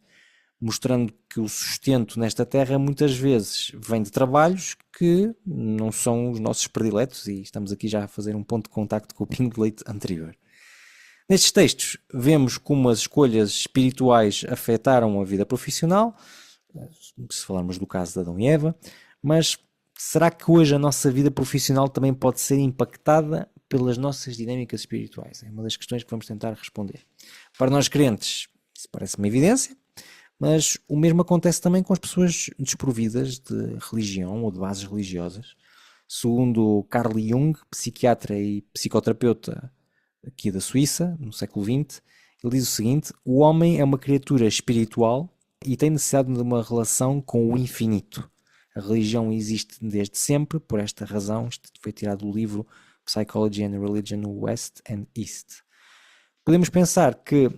mostrando que o sustento nesta terra muitas vezes vem de trabalhos que não são os nossos prediletos, e estamos aqui já a fazer um ponto de contacto com o pingo de leite anterior. Nestes textos vemos como as escolhas espirituais afetaram a vida profissional, se falarmos do caso de Adão e Eva, mas será que hoje a nossa vida profissional também pode ser impactada pelas nossas dinâmicas espirituais? É uma das questões que vamos tentar responder. Para nós crentes, isso parece uma evidência, mas o mesmo acontece também com as pessoas desprovidas de religião ou de bases religiosas. Segundo Carl Jung, psiquiatra e psicoterapeuta aqui da Suíça, no século XX, ele diz o seguinte: o homem é uma criatura espiritual e tem necessidade de uma relação com o infinito. A religião existe desde sempre, por esta razão. Isto foi tirado do livro Psychology and Religion West and East. Podemos pensar que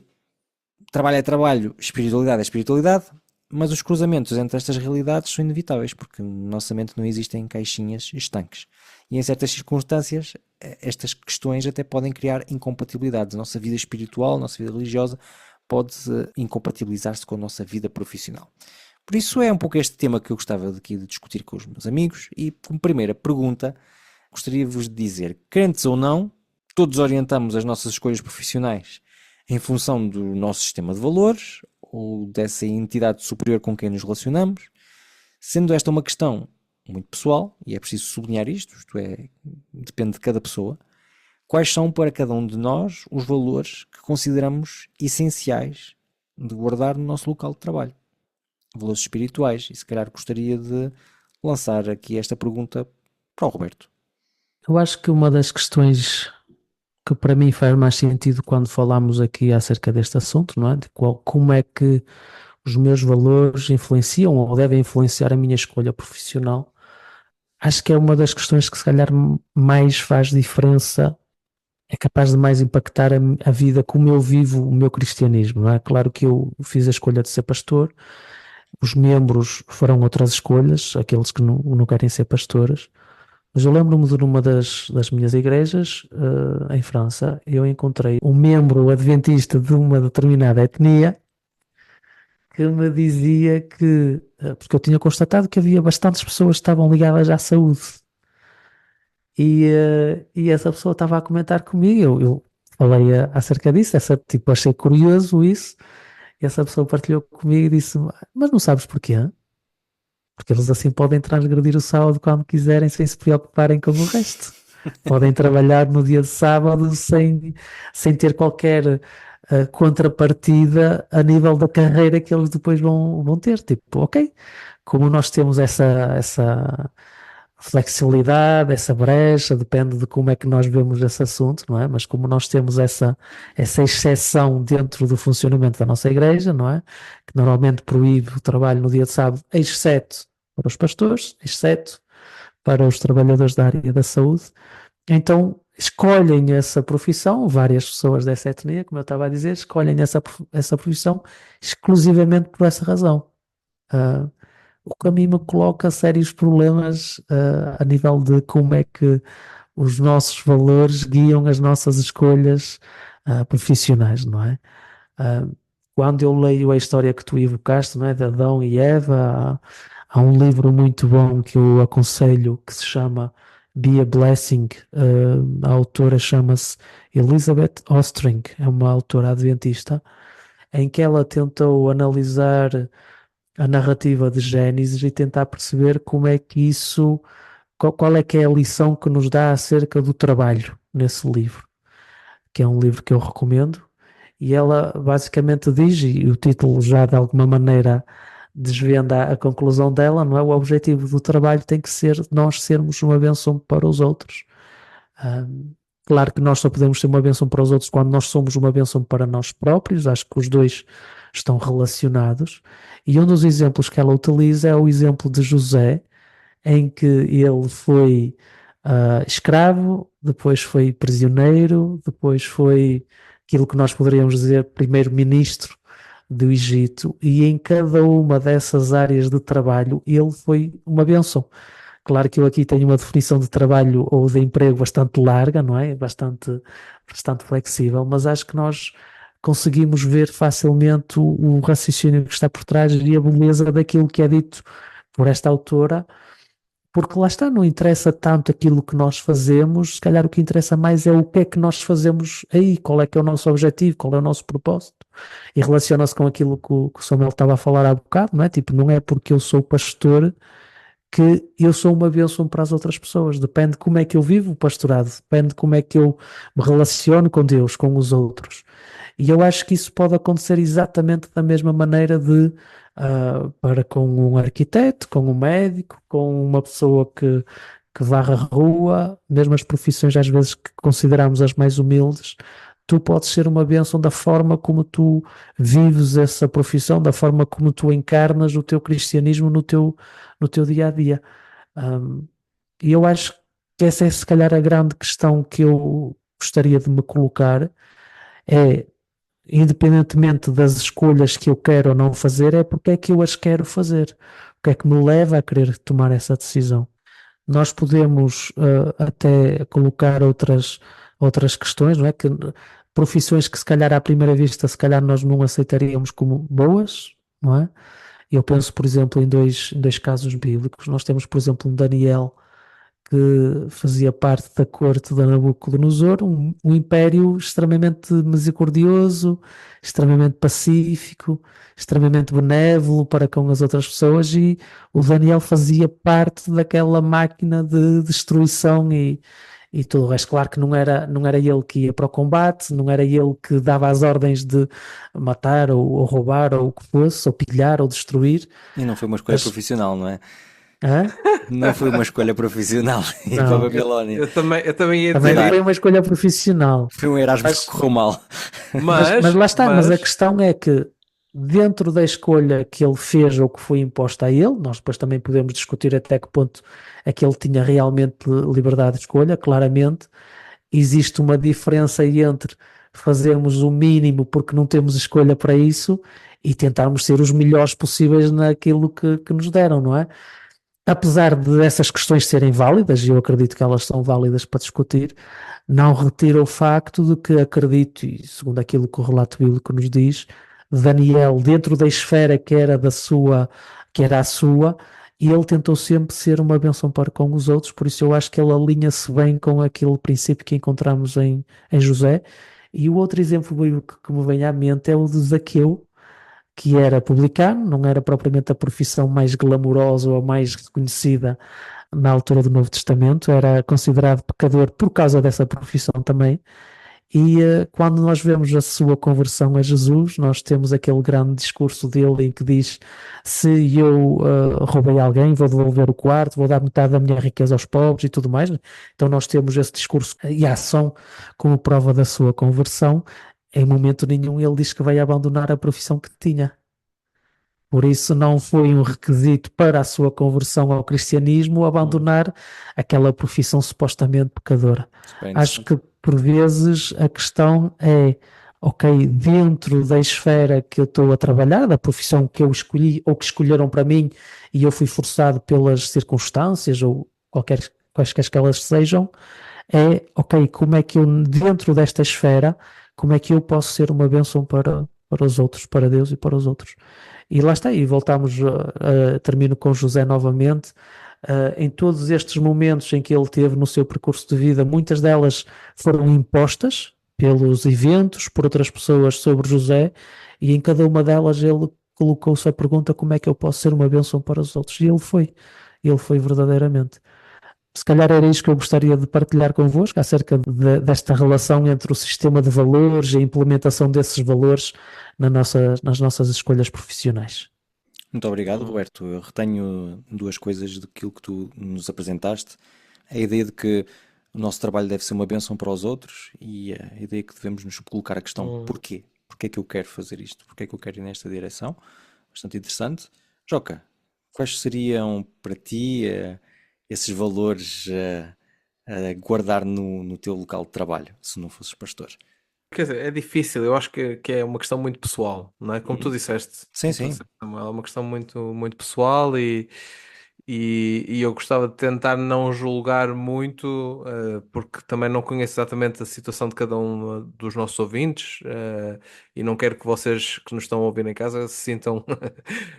trabalho é trabalho, espiritualidade é espiritualidade, mas os cruzamentos entre estas realidades são inevitáveis, porque no nossa mente não existem caixinhas estanques. E em certas circunstâncias, estas questões até podem criar incompatibilidades. A nossa vida espiritual, a nossa vida religiosa pode incompatibilizar-se com a nossa vida profissional. Por isso é um pouco este tema que eu gostava aqui de discutir com os meus amigos. E como primeira pergunta, gostaria-vos de dizer, crentes ou não, todos orientamos as nossas escolhas profissionais em função do nosso sistema de valores ou dessa entidade superior com quem nos relacionamos, sendo esta uma questão muito pessoal, e é preciso sublinhar isto é, depende de cada pessoa, quais são para cada um de nós os valores que consideramos essenciais de guardar no nosso local de trabalho. Valores espirituais, e se calhar gostaria de lançar aqui esta pergunta para o Roberto. Eu acho que uma das questões que para mim faz mais sentido quando falamos aqui acerca deste assunto, não é? Como é que os meus valores influenciam ou devem influenciar a minha escolha profissional. Acho que é uma das questões que se calhar mais faz diferença, é capaz de mais impactar a vida como eu vivo o meu cristianismo, não é? Claro que eu fiz a escolha de ser pastor, os membros farão outras escolhas, aqueles que não querem ser pastores. Mas eu lembro-me de numa das minhas igrejas, em França, eu encontrei um membro adventista de uma determinada etnia que me dizia que, porque eu tinha constatado que havia bastantes pessoas que estavam ligadas à saúde, e essa pessoa estava a comentar comigo, eu falei acerca disso, achei curioso isso, e essa pessoa partilhou comigo e disse, mas não sabes porquê? Porque eles assim podem transgredir o sábado quando quiserem, sem se preocuparem com o resto. Podem trabalhar no dia de sábado sem ter qualquer contrapartida a nível da carreira que eles depois vão ter. Tipo, ok, como nós temos essa flexibilidade, essa brecha, depende de como é que nós vemos esse assunto, não é? Mas como nós temos essa exceção dentro do funcionamento da nossa igreja, não é? Que normalmente proíbe o trabalho no dia de sábado, exceto para os pastores, exceto para os trabalhadores da área da saúde. Então, escolhem essa profissão, várias pessoas dessa etnia, como eu estava a dizer, escolhem essa profissão exclusivamente por essa razão. O que a mim me coloca sérios problemas a nível de como é que os nossos valores guiam as nossas escolhas profissionais, não é? Quando eu leio a história que tu evocaste, não é, de Adão e Eva, há um livro muito bom que eu aconselho que se chama Be a Blessing. A autora chama-se Elizabeth Ostring, é uma autora adventista, em que ela tentou analisar a narrativa de Gênesis e tentar perceber como é que isso, qual é que é a lição que nos dá acerca do trabalho nesse livro, que é um livro que eu recomendo, e ela basicamente diz, e o título já de alguma maneira desvenda a conclusão dela, não é? O objetivo do trabalho tem que ser nós sermos uma bênção para os outros. Claro que nós só podemos ser uma bênção para os outros quando nós somos uma bênção para nós próprios, acho que os dois estão relacionados, e um dos exemplos que ela utiliza é o exemplo de José, em que ele foi escravo, depois foi prisioneiro, depois foi aquilo que nós poderíamos dizer primeiro-ministro do Egito, e em cada uma dessas áreas de trabalho ele foi uma bênção. Claro que eu aqui tenho uma definição de trabalho ou de emprego bastante larga, não é? Bastante flexível, mas acho que nós conseguimos ver facilmente o raciocínio que está por trás e a beleza daquilo que é dito por esta autora, porque lá está, não interessa tanto aquilo que nós fazemos, se calhar o que interessa mais é o que é que nós fazemos aí, qual é que é o nosso objetivo, qual é o nosso propósito, e relaciona-se com aquilo que o Samuel estava a falar há bocado, não é? Tipo, não é porque eu sou pastor que eu sou uma bênção para as outras pessoas, depende de como é que eu vivo o pastorado, depende de como é que eu me relaciono com Deus, com os outros. E eu acho que isso pode acontecer exatamente da mesma maneira para com um arquiteto, com um médico, com uma pessoa que varre a rua, mesmo as profissões às vezes que consideramos as mais humildes, tu podes ser uma bênção da forma como tu vives essa profissão, da forma como tu encarnas o teu cristianismo no teu dia a dia. Um, e eu acho que essa é se calhar a grande questão que eu gostaria de me colocar, é, independentemente das escolhas que eu quero ou não fazer, é porque é que eu as quero fazer, o que é que me leva a querer tomar essa decisão. Nós podemos até colocar outras questões, não é? Que, profissões que se calhar à primeira vista, se calhar nós não aceitaríamos como boas, não é? Eu penso, por exemplo, em dois casos bíblicos. Nós temos, por exemplo, um Daniel que fazia parte da corte de Nabucodonosor, um império extremamente misericordioso, extremamente pacífico, extremamente benévolo para com as outras pessoas, e o Daniel fazia parte daquela máquina de destruição e tudo o resto. Claro que não era ele que ia para o combate, não era ele que dava as ordens de matar ou roubar ou o que fosse, ou pilhar ou destruir, E não foi uma escolha mas... profissional, não é? Hã? Não foi uma escolha profissional ir para a Não. Babilónia. Eu também ia Também dizer não foi isso. uma escolha profissional. Foi um Erasmus que Mas, correu mal. mas lá está, mas a mas questão é que dentro da escolha que ele fez ou que foi imposta a ele, nós depois também podemos discutir até que ponto é que ele tinha realmente liberdade de escolha. Claramente existe uma diferença entre fazermos o mínimo porque não temos escolha para isso e tentarmos ser os melhores possíveis naquilo que nos deram, não é? Apesar de essas questões serem válidas, e eu acredito que elas são válidas para discutir, não retira o facto de que acredito, e segundo aquilo que o relato bíblico nos diz, Daniel, dentro da esfera que era a sua, ele tentou sempre ser uma bênção para com os outros, por isso eu acho que ele alinha-se bem com aquele princípio que encontramos em José. E o outro exemplo bíblico que me vem à mente é o de Zaqueu, que era publicano, não era propriamente a profissão mais glamourosa ou mais reconhecida na altura do Novo Testamento, era considerado pecador por causa dessa profissão também. E quando nós vemos a sua conversão a Jesus, nós temos aquele grande discurso dele em que diz: se eu roubei alguém, vou devolver o quarto, vou dar metade da minha riqueza aos pobres e tudo mais. Então nós temos esse discurso e ação como prova da sua conversão. Em momento nenhum ele diz que vai abandonar a profissão que tinha. Por isso não foi um requisito para a sua conversão ao cristianismo abandonar aquela profissão supostamente pecadora. Super Acho interessante. que por vezes a questão é, ok, dentro da esfera que eu estou a trabalhar, da profissão que eu escolhi ou que escolheram para mim e eu fui forçado pelas circunstâncias ou quaisquer que elas sejam, é, ok, como é que eu, dentro desta esfera, como é que eu posso ser uma bênção para os outros, para Deus e para os outros. E lá está, e voltamos, termino com José novamente. Em todos estes momentos em que ele teve no seu percurso de vida, muitas delas foram impostas pelos eventos, por outras pessoas sobre José, e em cada uma delas ele colocou-se a pergunta: como é que eu posso ser uma bênção para os outros? E ele foi verdadeiramente. Se calhar era isto que eu gostaria de partilhar convosco, acerca desta relação entre o sistema de valores e a implementação desses valores nas nossas escolhas profissionais. Muito obrigado, Roberto. Eu retenho duas coisas daquilo que tu nos apresentaste. A ideia de que o nosso trabalho deve ser uma bênção para os outros e a ideia que devemos nos colocar a questão porquê? Porquê é que eu quero fazer isto? Porquê é que eu quero ir nesta direção? Bastante interessante. Joca, quais seriam para ti esses valores a guardar no teu local de trabalho, se não fosses pastor? Quer dizer, é difícil, eu acho que é uma questão muito pessoal, não é? Como tu disseste, Sim, como tu sim. disseste, é uma questão muito, muito pessoal e eu gostava de tentar não julgar muito, porque também não conheço exatamente a situação de cada um dos nossos ouvintes, e não quero que vocês que nos estão a ouvir em casa se sintam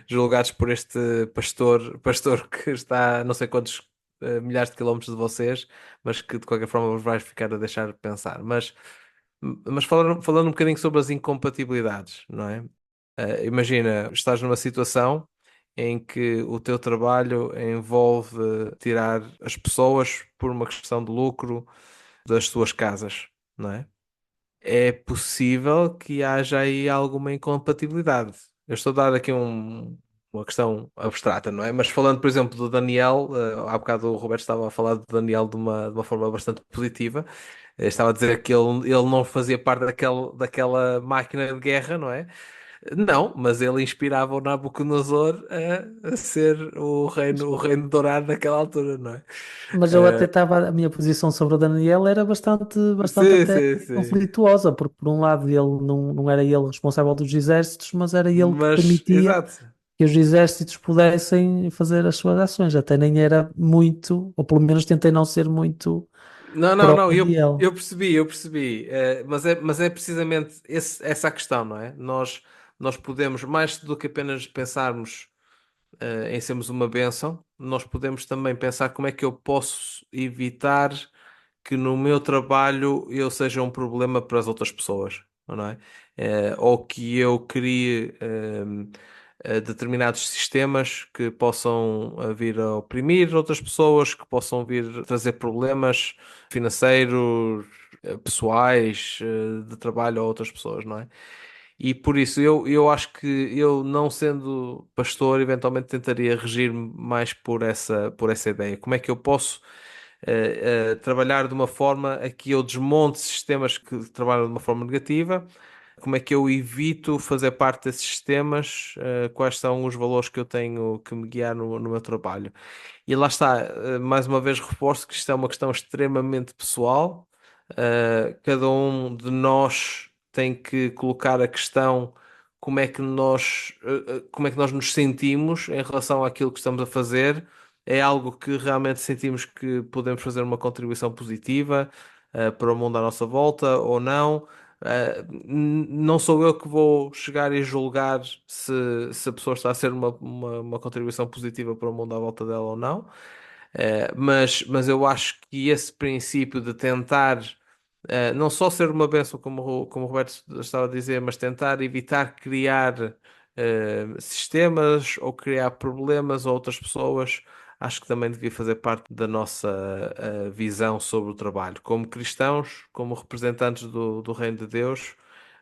julgados por este pastor que está a não sei quantos milhares de quilómetros de vocês, mas que de qualquer forma vos vai ficar a deixar pensar. Mas falando um bocadinho sobre as incompatibilidades, não é? Imagina, estás numa situação em que o teu trabalho envolve tirar as pessoas por uma questão de lucro das suas casas, não é? É possível que haja aí alguma incompatibilidade. Eu estou a dar aqui uma questão abstrata, não é? Mas falando, por exemplo, do Daniel, há bocado o Roberto estava a falar do Daniel de uma forma bastante positiva. Estava a dizer que ele não fazia parte daquela máquina de guerra, não é? Não, mas ele inspirava o Nabucodonosor a ser o reino dourado naquela altura, não é? Mas eu até estava, a minha posição sobre o Daniel era bastante Sim, até sim, sim. conflituosa, porque por um lado ele não era ele responsável dos exércitos, mas era ele que Mas, permitia exato. que os exércitos pudessem fazer as suas ações. Até nem era muito, ou pelo menos tentei não ser muito Não, não, não, pró-Daniel. eu percebi, mas é precisamente essa a questão, não é? Nós podemos, mais do que apenas pensarmos em sermos uma bênção, nós podemos também pensar como é que eu posso evitar que no meu trabalho eu seja um problema para as outras pessoas, não é? Ou que eu crie determinados sistemas que possam vir a oprimir outras pessoas, que possam vir a trazer problemas financeiros, pessoais, de trabalho a outras pessoas, não é? E por isso eu acho que eu, não sendo pastor, eventualmente tentaria regir-me mais por essa ideia. Como é que eu posso trabalhar de uma forma a que eu desmonte sistemas que trabalham de uma forma negativa? Como é que eu evito fazer parte desses sistemas? Quais são os valores que eu tenho que me guiar no meu trabalho? E lá está, mais uma vez reforço que isto é uma questão extremamente pessoal. Cada um de nós tem que colocar a questão como é que nós nos sentimos em relação àquilo que estamos a fazer. É algo que realmente sentimos que podemos fazer uma contribuição positiva, para o mundo à nossa volta ou não. Não sou eu que vou chegar e julgar se a pessoa está a ser uma contribuição positiva para o mundo à volta dela ou não. Mas eu acho que esse princípio de tentar não só ser uma bênção, como o Roberto estava a dizer, mas tentar evitar criar sistemas ou criar problemas a outras pessoas, acho que também devia fazer parte da nossa visão sobre o trabalho. Como cristãos, como representantes do Reino de Deus,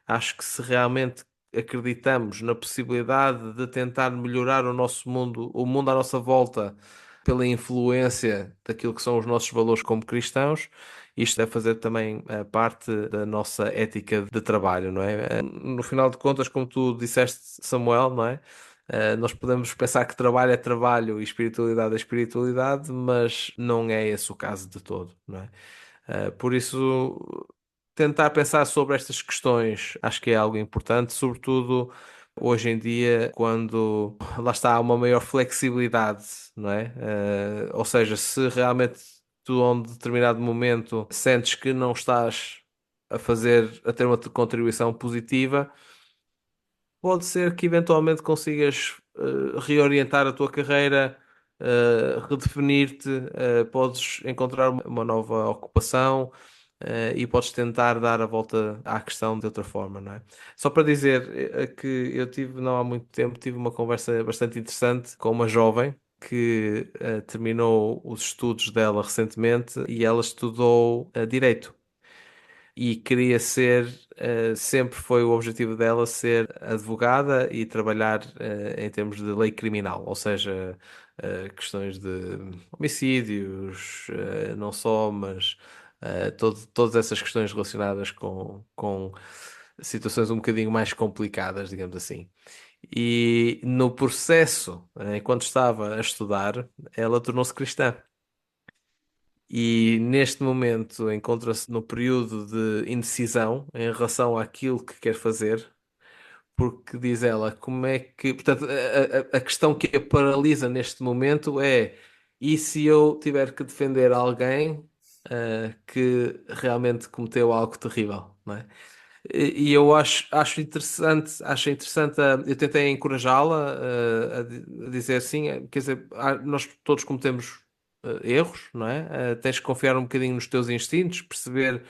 acho que se realmente acreditamos na possibilidade de tentar melhorar o mundo à nossa volta, pela influência daquilo que são os nossos valores como cristãos, isto deve fazer também parte da nossa ética de trabalho, não é? No final de contas, como tu disseste, Samuel, não é? Nós podemos pensar que trabalho é trabalho e espiritualidade é espiritualidade, mas não é esse o caso de todo, não é? Por isso, tentar pensar sobre estas questões acho que é algo importante, sobretudo hoje em dia, quando lá está há uma maior flexibilidade, não é? Ou seja, se realmente tu, a um determinado momento, sentes que não estás a ter uma contribuição positiva, pode ser que eventualmente consigas reorientar a tua carreira, redefinir-te, podes encontrar uma nova ocupação, e podes tentar dar a volta à questão de outra forma, não é? Só para dizer que eu tive, não há muito tempo, tive uma conversa bastante interessante com uma jovem que terminou os estudos dela recentemente e ela estudou Direito e queria ser, sempre foi o objetivo dela ser advogada e trabalhar em termos de lei criminal, ou seja, questões de homicídios, não só, mas todas essas questões relacionadas com situações um bocadinho mais complicadas, digamos assim. E no processo, enquanto estava a estudar, ela tornou-se cristã. E neste momento encontra-se no período de indecisão em relação àquilo que quer fazer, porque diz ela, como é que. Portanto, a questão que a paralisa neste momento é: e se eu tiver que defender alguém, que realmente cometeu algo terrível, não é? E eu acho interessante, eu tentei encorajá-la, a dizer assim, quer dizer, nós todos cometemos erros, não é? Tens que confiar um bocadinho nos teus instintos, perceber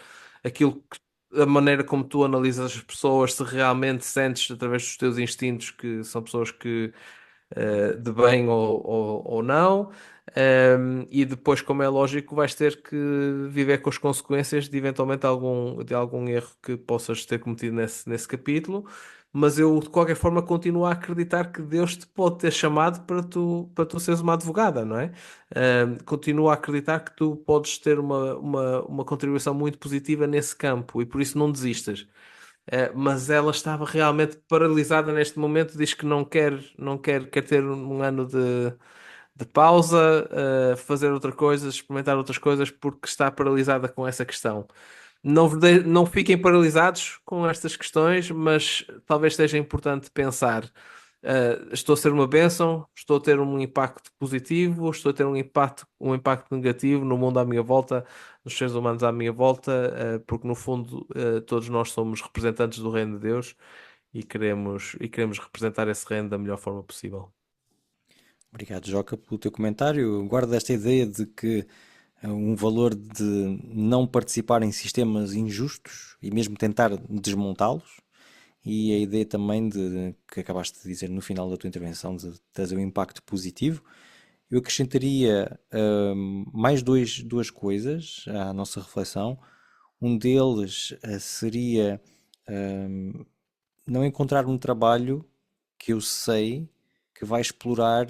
aquilo que, a maneira como tu analisas as pessoas, se realmente sentes através dos teus instintos que são pessoas que de bem ou não. E depois, como é lógico, vais ter que viver com as consequências de eventualmente de algum erro que possas ter cometido nesse capítulo. mas eu de qualquer forma continuo a acreditar que Deus te pode ter chamado para tu seres uma advogada, não é? Continuo a acreditar que tu podes ter uma contribuição muito positiva nesse campo e por isso não desistas. Mas ela estava realmente paralisada neste momento, diz que quer ter um ano de pausa, fazer outra coisa, experimentar outras coisas, porque está paralisada com essa questão. Não fiquem paralisados com estas questões, mas talvez seja importante pensar: estou a ser uma bênção, estou a ter um impacto positivo, estou a ter um impacto negativo no mundo à minha volta, nos seres humanos à minha volta, porque no fundo, todos nós somos representantes do reino de Deus e queremos representar esse reino da melhor forma possível. Obrigado, Joca, pelo teu comentário. Guardo esta ideia de que um valor de não participar em sistemas injustos e mesmo tentar desmontá-los, e a ideia também de que acabaste de dizer no final da tua intervenção de trazer um impacto positivo. Eu acrescentaria mais duas coisas à nossa reflexão. Um deles seria não encontrar um trabalho que eu sei que vai explorar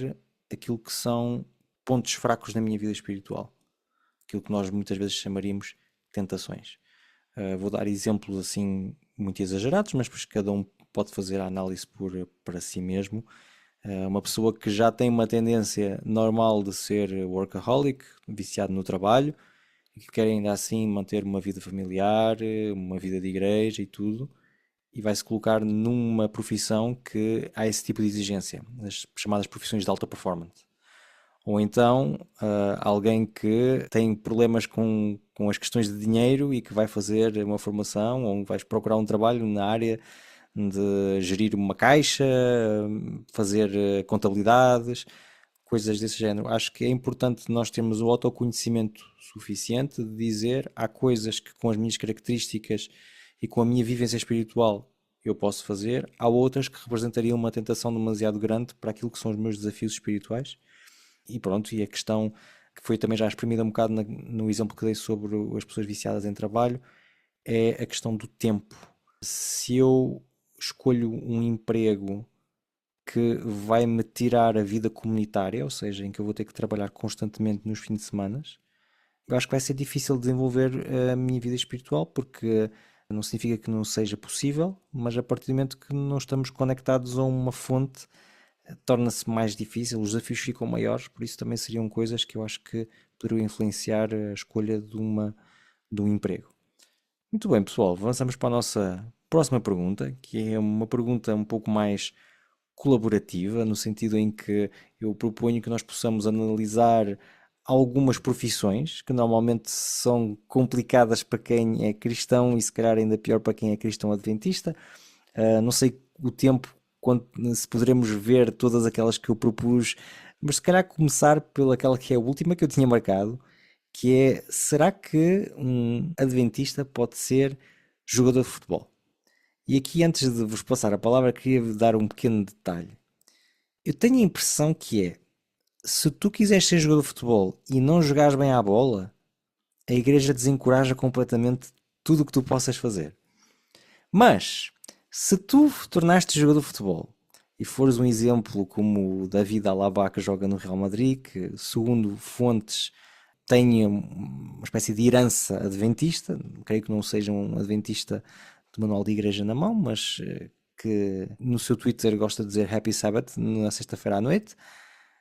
aquilo que são pontos fracos na minha vida espiritual, aquilo que nós muitas vezes chamaríamos tentações. Vou dar exemplos assim muito exagerados, mas pois cada um pode fazer a análise para si mesmo. Uma pessoa que já tem uma tendência normal de ser workaholic, viciado no trabalho, e que quer ainda assim manter uma vida familiar, uma vida de igreja e tudo, e vai se colocar numa profissão que há esse tipo de exigência, as chamadas profissões de alta performance. Ou então alguém que tem problemas com as questões de dinheiro e que vai fazer uma formação ou vai procurar um trabalho na área de gerir uma caixa, fazer contabilidades, coisas desse género. Acho que é importante nós termos o autoconhecimento suficiente de dizer: há coisas que com as minhas características e com a minha vivência espiritual eu posso fazer, há outras que representariam uma tentação demasiado grande para aquilo que são os meus desafios espirituais. E pronto, e a questão que foi também já exprimida um bocado no exemplo que dei sobre as pessoas viciadas em trabalho, é a questão do tempo. Se eu escolho um emprego que vai me tirar a vida comunitária, ou seja, em que eu vou ter que trabalhar constantemente nos fins de semana, eu acho que vai ser difícil desenvolver a minha vida espiritual, porque não significa que não seja possível, mas a partir do momento que não estamos conectados a uma fonte, torna-se mais difícil, os desafios ficam maiores, por isso também seriam coisas que eu acho que poderiam influenciar a escolha de um emprego. Muito bem, pessoal, avançamos para a nossa próxima pergunta, que é uma pergunta um pouco mais colaborativa, no sentido em que eu proponho que nós possamos analisar algumas profissões que normalmente são complicadas para quem é cristão e se calhar ainda pior para quem é cristão adventista. Não sei o tempo, se poderemos ver todas aquelas que eu propus, mas se calhar começar pelaquela que é a última que eu tinha marcado, que é: será que um adventista pode ser jogador de futebol? E aqui, antes de vos passar a palavra, queria dar um pequeno detalhe. Eu tenho a impressão que se tu quiseres ser jogador de futebol e não jogares bem à bola, a igreja desencoraja completamente tudo o que tu possas fazer. Mas se tu tornaste jogador de futebol e fores um exemplo como o David Alaba, que joga no Real Madrid, que segundo fontes tem uma espécie de herança adventista, creio que não seja um adventista de manual de igreja na mão, mas que no seu Twitter gosta de dizer Happy Sabbath na sexta-feira à noite,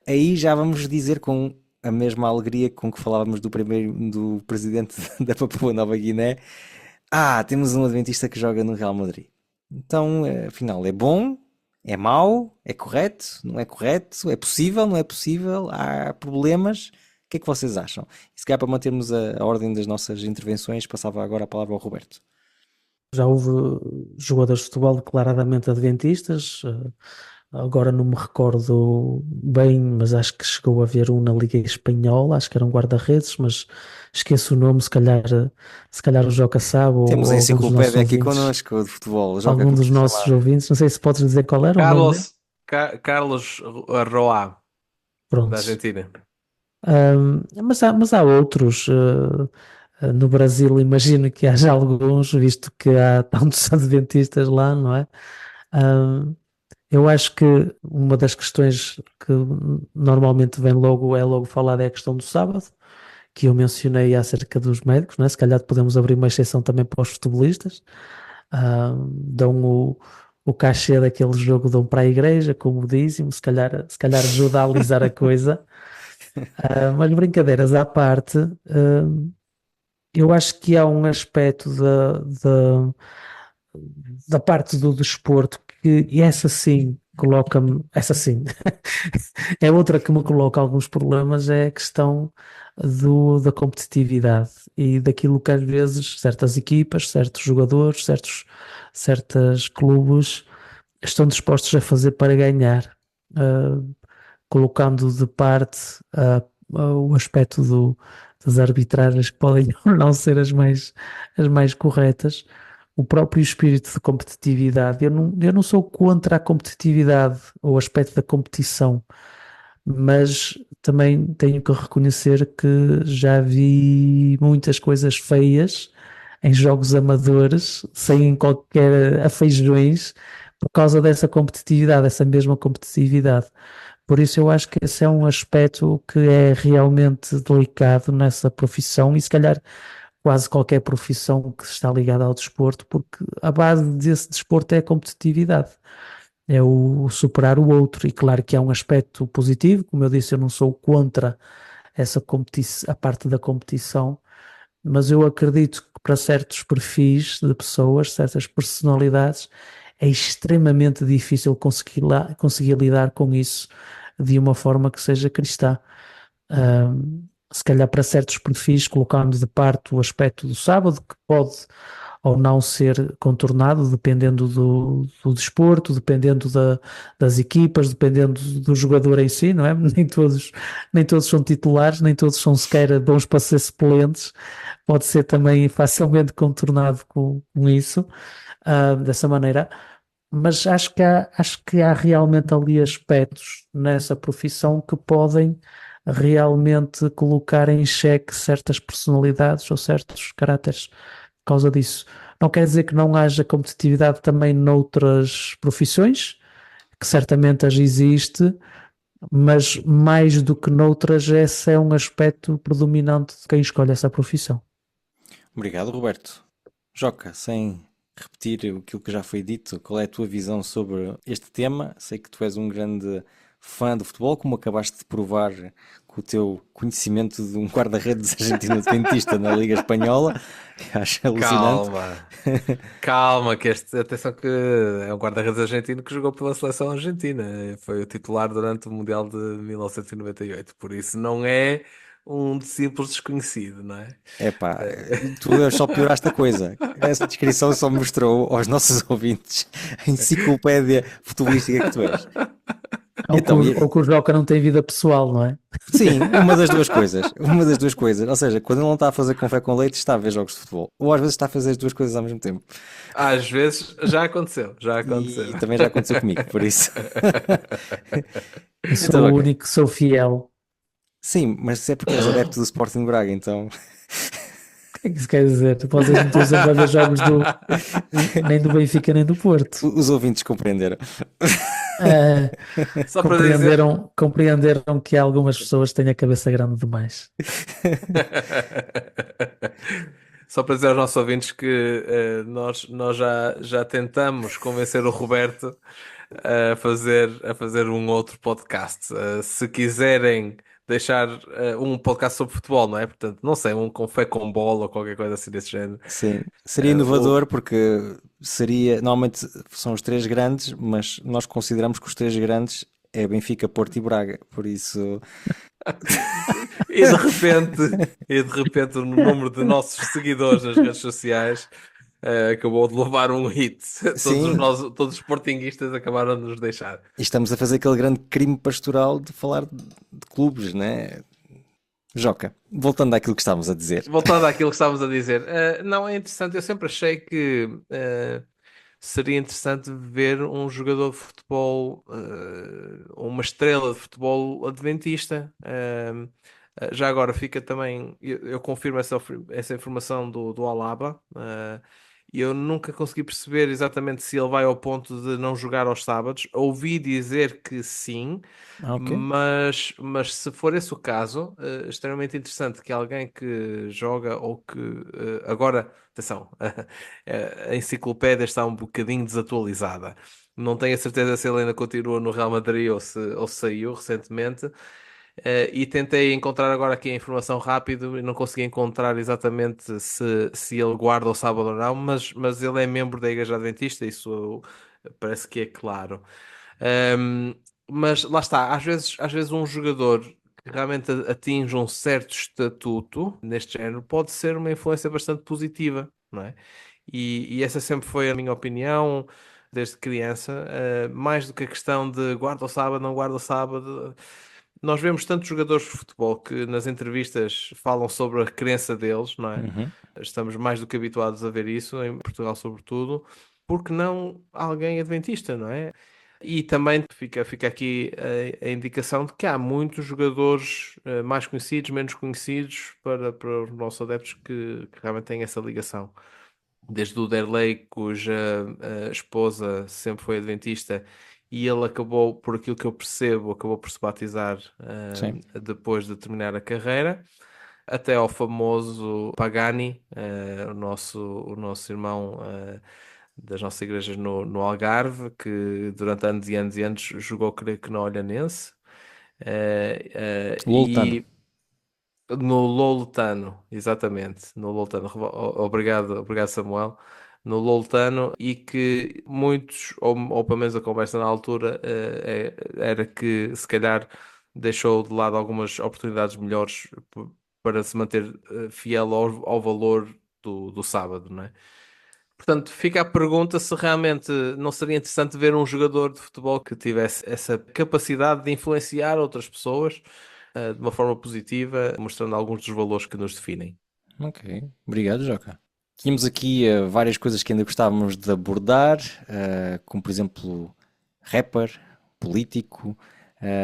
aí já vamos dizer com a mesma alegria com que falávamos do presidente da Papua Nova Guiné: temos um adventista que joga no Real Madrid. Então, afinal, é bom? É mau? É correto? Não é correto? É possível? Não é possível? Há problemas? O que é que vocês acham? E se calhar, para mantermos a ordem das nossas intervenções, passava agora a palavra ao Roberto. Já houve jogadores de futebol declaradamente adventistas, agora não me recordo bem, mas acho que chegou a haver um na Liga Espanhola, acho que era um guarda-redes, mas esqueço o nome, se calhar o Joca sabe, ou Temos a algum dos nossos enciclopédia aqui ouvintes, connosco de futebol. Joga algum como dos se nossos chamava. ouvintes, não sei se podes dizer qual era o nome dele. Carlos Roa, da Pronto. Argentina. Mas há outros. No Brasil, imagino que haja alguns, visto que há tantos adventistas lá, não é? Ah, eu acho que uma das questões que normalmente vem logo, é logo falada, é a questão do sábado, que eu mencionei acerca dos médicos, né? Se calhar podemos abrir uma exceção também para os futebolistas. Dão o cachê daquele jogo, dão para a igreja, como dizem, se calhar ajuda a alisar a coisa. Mas brincadeiras à parte, eu acho que há um aspecto da parte do desporto que, e essa sim, coloca-me, essa sim, é outra que me coloca alguns problemas, é a questão da competitividade e daquilo que às vezes certas equipas, certos jogadores, certos clubes estão dispostos a fazer para ganhar, ah, colocando de parte o aspecto das arbitragens que podem ou não ser as mais corretas, o próprio espírito de competitividade. Eu não sou contra a competitividade ou o aspecto da competição, mas também tenho que reconhecer que já vi muitas coisas feias em jogos amadores, sem qualquer afeições, por causa dessa competitividade, essa mesma competitividade. Por isso eu acho que esse é um aspecto que é realmente delicado nessa profissão e se calhar quase qualquer profissão que está ligada ao desporto, porque a base desse desporto é a competitividade, é o superar o outro. E claro que há um aspecto positivo, como eu disse, eu não sou contra essa competição, a parte da competição, mas eu acredito que para certos perfis de pessoas, certas personalidades, é extremamente difícil conseguir lidar com isso de uma forma que seja cristã. Se calhar para certos perfis, colocando de parte o aspecto do sábado, que pode ou não ser contornado, dependendo do desporto, dependendo das equipas, dependendo do jogador em si, não é? Nem todos são titulares, nem todos são sequer bons para ser suplentes, pode ser também facilmente contornado com isso, dessa maneira. Mas acho que há realmente ali aspectos nessa profissão que podem realmente colocar em xeque certas personalidades ou certos caráteres por causa disso. Não quer dizer que não haja competitividade também noutras profissões, que certamente as existe, mas mais do que noutras, esse é um aspecto predominante de quem escolhe essa profissão. Obrigado, Roberto. Joca, sem repetir aquilo que já foi dito, qual é a tua visão sobre este tema? Sei que tu és um grande fã do futebol, como acabaste de provar com o teu conhecimento de um guarda-redes argentino-dentista na Liga Espanhola. Acho alucinante. Calma, calma, que atenção que é um guarda-redes argentino que jogou pela seleção argentina. Foi o titular durante o Mundial de 1998, por isso não é um simples desconhecido, não é? Epá, tu só pioraste a coisa. Essa descrição só mostrou aos nossos ouvintes a enciclopédia futebolística que tu és. Ou que, Então, o- ou que o Joca não tem vida pessoal, não é? sim, uma das duas coisas. Uma das duas coisas. Ou seja, quando ele não está a fazer café com leite, está a ver jogos de futebol. Ou às vezes está a fazer as duas coisas ao mesmo tempo. Às vezes já aconteceu, já aconteceu. E também já aconteceu comigo, por isso. Eu sou Então, o ok. único que sou fiel. Sim, mas se é porque és adepto do Sporting de Braga, então. O que é que isso quer dizer? Vocês não estão sempre a ver jogos nem do Benfica nem do Porto. Os ouvintes compreenderam. Ah, Só para dizer. compreenderam que algumas pessoas têm a cabeça grande demais. Só para dizer aos nossos ouvintes que nós já tentamos convencer o Roberto a fazer um outro podcast. Se quiserem deixar um podcast sobre futebol, não é? Portanto, não sei, um café com bola ou qualquer coisa assim desse género. Sim, seria O- inovador porque seria. Normalmente são os três grandes, mas nós consideramos que os três grandes é Benfica, Porto e Braga. Por isso, E de repente, e de repente o número de nossos seguidores nas redes sociais acabou de levar um hit. sim, Todos os sportinguistas acabaram de nos deixar. e estamos a fazer aquele grande crime pastoral de falar de clubes, né? Joca, voltando àquilo que estávamos a dizer. Voltando àquilo que estávamos a dizer, não é interessante. Eu sempre achei que seria interessante ver um jogador de futebol, uma estrela de futebol adventista. Já agora fica também, eu confirmo essa informação do Alaba. e eu nunca consegui perceber exatamente se ele vai ao ponto de não jogar aos sábados. Ouvi dizer que sim, Ok. mas se for esse o caso, extremamente interessante que alguém que joga ou que agora, atenção, a enciclopédia está um bocadinho desatualizada. Não tenho a certeza se ele ainda continua no Real Madrid ou se saiu recentemente. E tentei encontrar agora aqui a informação rápido e não consegui encontrar exatamente se ele guarda o sábado ou não, mas ele é membro da Igreja Adventista, isso parece que é claro. Um, mas lá está, às vezes um jogador que realmente atinge um certo estatuto neste género pode ser uma influência bastante positiva, não é? E essa sempre foi a minha opinião desde criança, mais do que a questão de guarda o sábado, não guarda o sábado. Nós vemos tantos jogadores de futebol que nas entrevistas falam sobre a crença deles, não é? Uhum. Estamos mais do que habituados a ver isso, em Portugal sobretudo, porque não alguém adventista, não é? E também fica aqui a indicação de que há muitos jogadores mais conhecidos, menos conhecidos, para os nossos adeptos que realmente têm essa ligação. Desde o Derlei, cuja esposa sempre foi adventista, e ele acabou, por aquilo que eu percebo, acabou por se batizar Sim. depois de terminar a carreira, até ao famoso Pagani, o nosso irmão das nossas igrejas no Algarve, que durante anos e anos e anos jogou, creio que no Olhanense. Loltano. E no Loletano, exatamente, no Loletano. Obrigado, obrigado Samuel. No Loletano, e que muitos, ou pelo menos a conversa na altura, era que se calhar deixou de lado algumas oportunidades melhores para se manter fiel ao valor do sábado, não é? Portanto, fica a pergunta se realmente não seria interessante ver um jogador de futebol que tivesse essa capacidade de influenciar outras pessoas, de uma forma positiva, mostrando alguns dos valores que nos definem. Ok. Obrigado, Joca. Tínhamos aqui várias coisas que ainda gostávamos de abordar, como por exemplo rapper, político,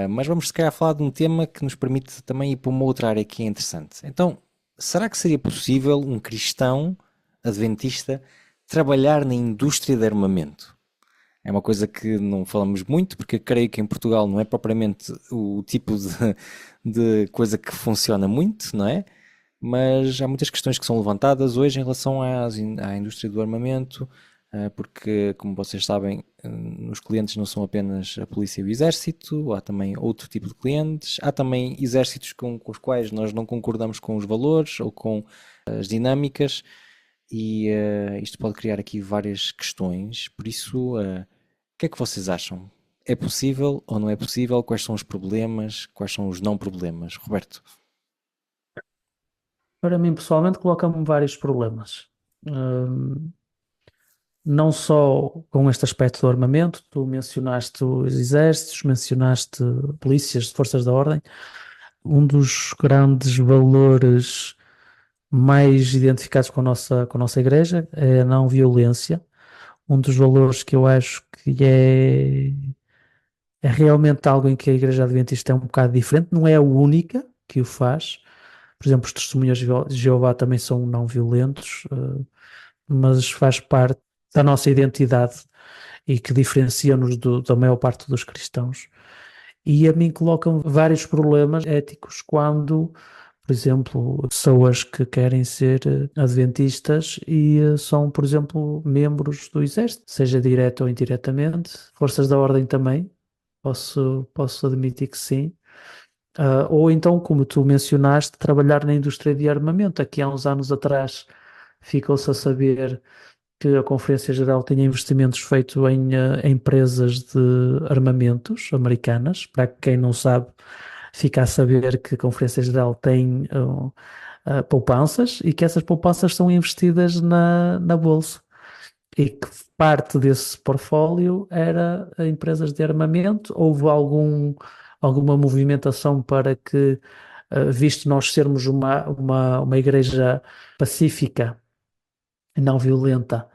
mas vamos se calhar falar de um tema que nos permite também ir para uma outra área que é interessante. Então, será que seria possível um cristão adventista trabalhar na indústria de armamento? É uma coisa que não falamos muito, porque eu creio que em Portugal não é propriamente o tipo de coisa que funciona muito, não é? Mas há muitas questões que são levantadas hoje em relação à indústria do armamento, porque, como vocês sabem, os clientes não são apenas a polícia e o exército, há também outro tipo de clientes, há também exércitos com os quais nós não concordamos com os valores ou com as dinâmicas, e isto pode criar aqui várias questões. Por isso, o que é que vocês acham? É possível ou não é possível? Quais são os problemas? Quais são os não problemas? Roberto? Para mim, pessoalmente, coloca-me vários problemas. Hum, não só com este aspecto do armamento, tu mencionaste os exércitos, mencionaste polícias, forças da ordem. Um dos grandes valores mais identificados com a nossa igreja é a não violência. Um dos valores que eu acho que é realmente algo em que a Igreja Adventista é um bocado diferente, não é a única que o faz. Por exemplo, os testemunhas de Jeová também são não violentos, mas faz parte da nossa identidade e que diferencia-nos da maior parte dos cristãos. E a mim colocam vários problemas éticos quando, por exemplo, pessoas que querem ser adventistas e são, por exemplo, membros do exército, seja direto ou indiretamente, forças da ordem também, posso admitir que sim. Ou então, como tu mencionaste, trabalhar na indústria de armamento. Aqui há uns anos atrás ficou-se a saber que a Conferência Geral tinha investimentos feitos em empresas de armamentos americanas. Para quem não sabe, fica a saber que a Conferência Geral tem poupanças e que essas poupanças são investidas na Bolsa. E que parte desse portfólio era empresas de armamento. Houve alguma movimentação para que, visto nós sermos uma igreja pacífica, não violenta,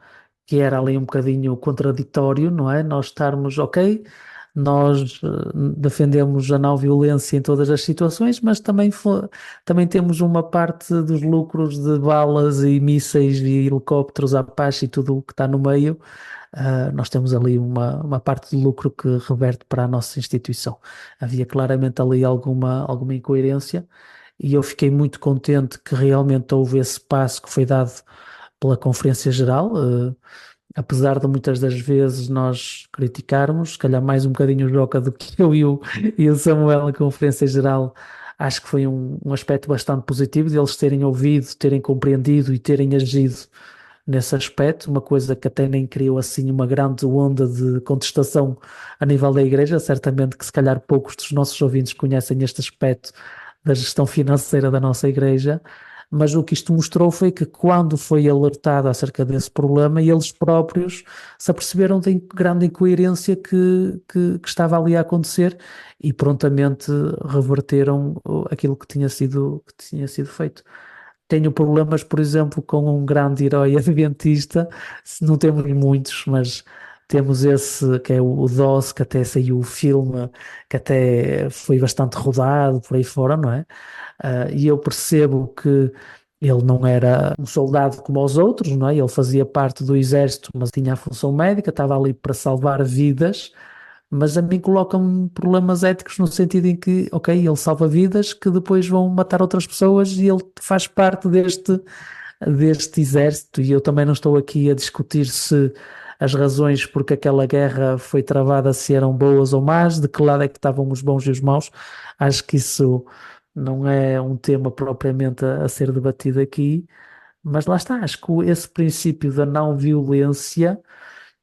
que era ali um bocadinho contraditório, não é? Nós estarmos, ok, Nós defendemos a não violência em todas as situações, mas também temos uma parte dos lucros de balas e mísseis e helicópteros Apache e tudo o que está no meio. Nós temos ali uma parte de lucro que reverte para a nossa instituição. Havia claramente ali alguma incoerência e eu fiquei muito contente que realmente houve esse passo que foi dado pela Conferência Geral. Apesar de muitas das vezes nós criticarmos, se calhar mais um bocadinho o Joca do que eu e o Samuel na Conferência Geral, acho que foi um aspecto bastante positivo de eles terem ouvido, terem compreendido e terem agido nesse aspecto, uma coisa que até nem criou assim uma grande onda de contestação a nível da Igreja, certamente que se calhar poucos dos nossos ouvintes conhecem este aspecto da gestão financeira da nossa Igreja, mas o que isto mostrou foi que quando foi alertado acerca desse problema, eles próprios se aperceberam da grande incoerência que estava ali a acontecer e prontamente reverteram aquilo que tinha sido feito. Tenho problemas, por exemplo, com um grande herói adventista, não temos muitos, mas temos esse que é o DOS, que até saiu o filme, que até foi bastante rodado por aí fora, não é? E eu percebo que ele não era um soldado como os outros, não é? Ele fazia parte do exército, mas tinha a função médica, estava ali para salvar vidas, mas a mim colocam problemas éticos no sentido em que, ok, ele salva vidas que depois vão matar outras pessoas e ele faz parte deste exército e eu também não estou aqui a discutir se as razões porque aquela guerra foi travada se eram boas ou más, de que lado é que estavam os bons e os maus. Acho que isso não é um tema propriamente a ser debatido aqui, mas lá está, acho que esse princípio da não violência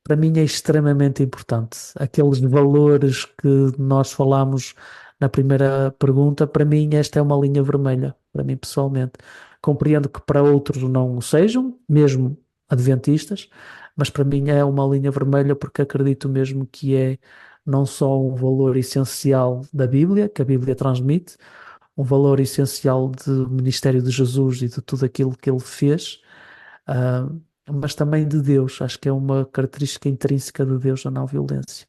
para mim é extremamente importante. Aqueles valores que nós falamos na primeira pergunta, para mim esta é uma linha vermelha, para mim pessoalmente. Compreendo que para outros não o sejam, mesmo adventistas, mas para mim é uma linha vermelha porque acredito mesmo que é não só um valor essencial da Bíblia, que a Bíblia transmite, um valor essencial do ministério de Jesus e de tudo aquilo que ele fez, ah, mas também de Deus. Acho que é uma característica intrínseca de Deus a não violência.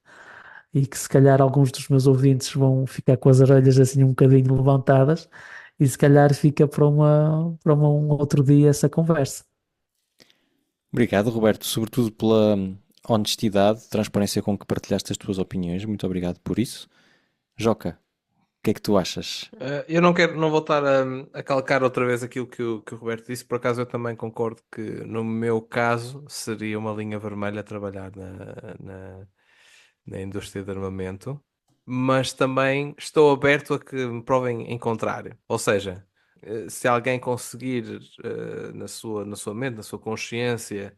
E que se calhar alguns dos meus ouvintes vão ficar com as orelhas assim um bocadinho levantadas e se calhar fica para um outro dia essa conversa. Obrigado, Roberto, sobretudo pela honestidade, transparência com que partilhaste as tuas opiniões. Muito obrigado por isso. Joca, o que é que tu achas? Eu não quero não voltar a calcar outra vez aquilo que o Roberto disse. Por acaso eu também concordo que no meu caso seria uma linha vermelha trabalhar na indústria de armamento, mas também estou aberto a que me provem em contrário. Ou seja, se alguém conseguir na sua mente, na sua consciência,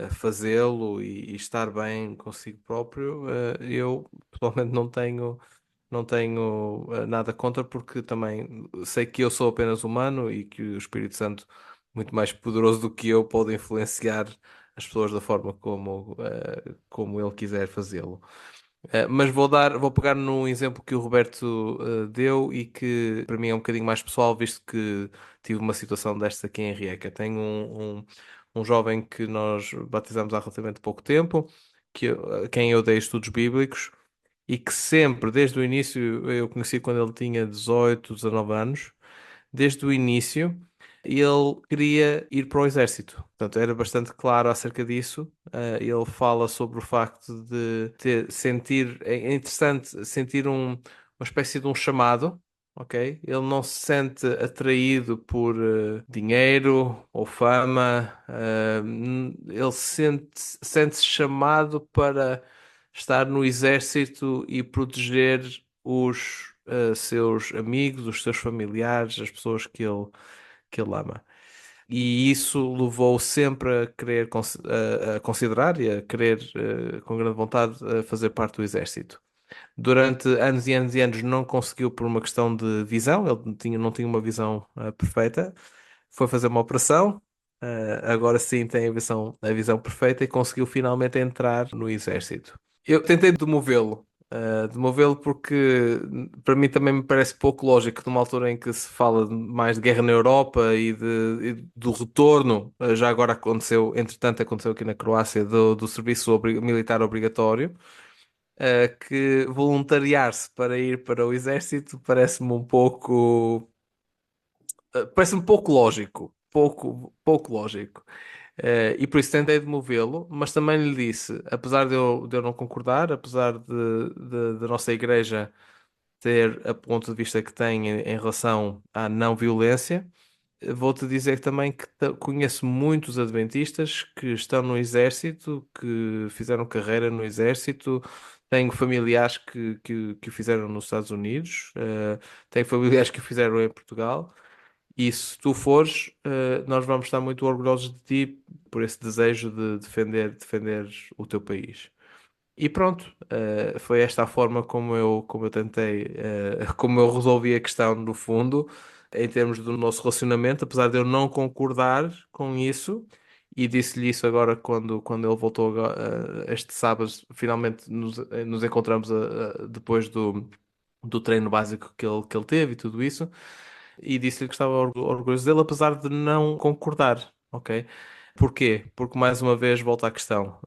fazê-lo e estar bem consigo próprio, eu pessoalmente não tenho nada contra, porque também sei que eu sou apenas humano e que o Espírito Santo, muito mais poderoso do que eu, pode influenciar as pessoas da forma como ele quiser fazê-lo. Mas vou pegar num exemplo que o Roberto deu e que para mim é um bocadinho mais pessoal, visto que tive uma situação desta aqui em Rijeka. Tenho um jovem que nós batizamos há relativamente pouco tempo, a quem eu dei estudos bíblicos e que sempre, desde o início, eu conheci quando ele tinha 18, 19 anos, desde o início, ele queria ir para o exército. Portanto, era bastante claro acerca disso. Ele fala sobre o facto de sentir, é interessante sentir uma espécie de um chamado. Ok? Ele não se sente atraído por dinheiro ou fama. Ele sente-se chamado para estar no exército e proteger os seus amigos, os seus familiares, as pessoas que ele ama. E isso levou sempre a querer a considerar e a querer com grande vontade fazer parte do exército. Durante anos e anos e anos não conseguiu por uma questão de visão, ele não tinha uma visão perfeita. Foi fazer uma operação, agora sim tem a visão perfeita e conseguiu finalmente entrar no exército. Eu tentei demovê-lo porque para mim também me parece pouco lógico numa altura em que se fala mais de guerra na Europa e do retorno, já agora aconteceu, entretanto aconteceu aqui na Croácia, do serviço militar obrigatório. que voluntariar-se para ir para o exército parece-me um pouco. Parece-me pouco lógico. Pouco lógico. E por isso tentei demovê-lo, mas também lhe disse, apesar de eu não concordar, apesar da nossa igreja ter a ponto de vista que tem em relação à não violência, vou-te dizer também que conheço muitos adventistas que estão no exército, que fizeram carreira no exército. Tenho familiares que o fizeram nos Estados Unidos, tenho familiares que o fizeram em Portugal. E se tu fores, nós vamos estar muito orgulhosos de ti por esse desejo de defender o teu país. E pronto, foi esta a forma como eu tentei, como eu resolvi a questão no fundo, em termos do nosso relacionamento, apesar de eu não concordar com isso, e disse-lhe isso agora quando ele voltou este sábado, finalmente nos encontramos depois do treino básico que ele teve e tudo isso, e disse-lhe que estava orgulhoso dele, apesar de não concordar, ok? Porquê? Porque mais uma vez volta à questão.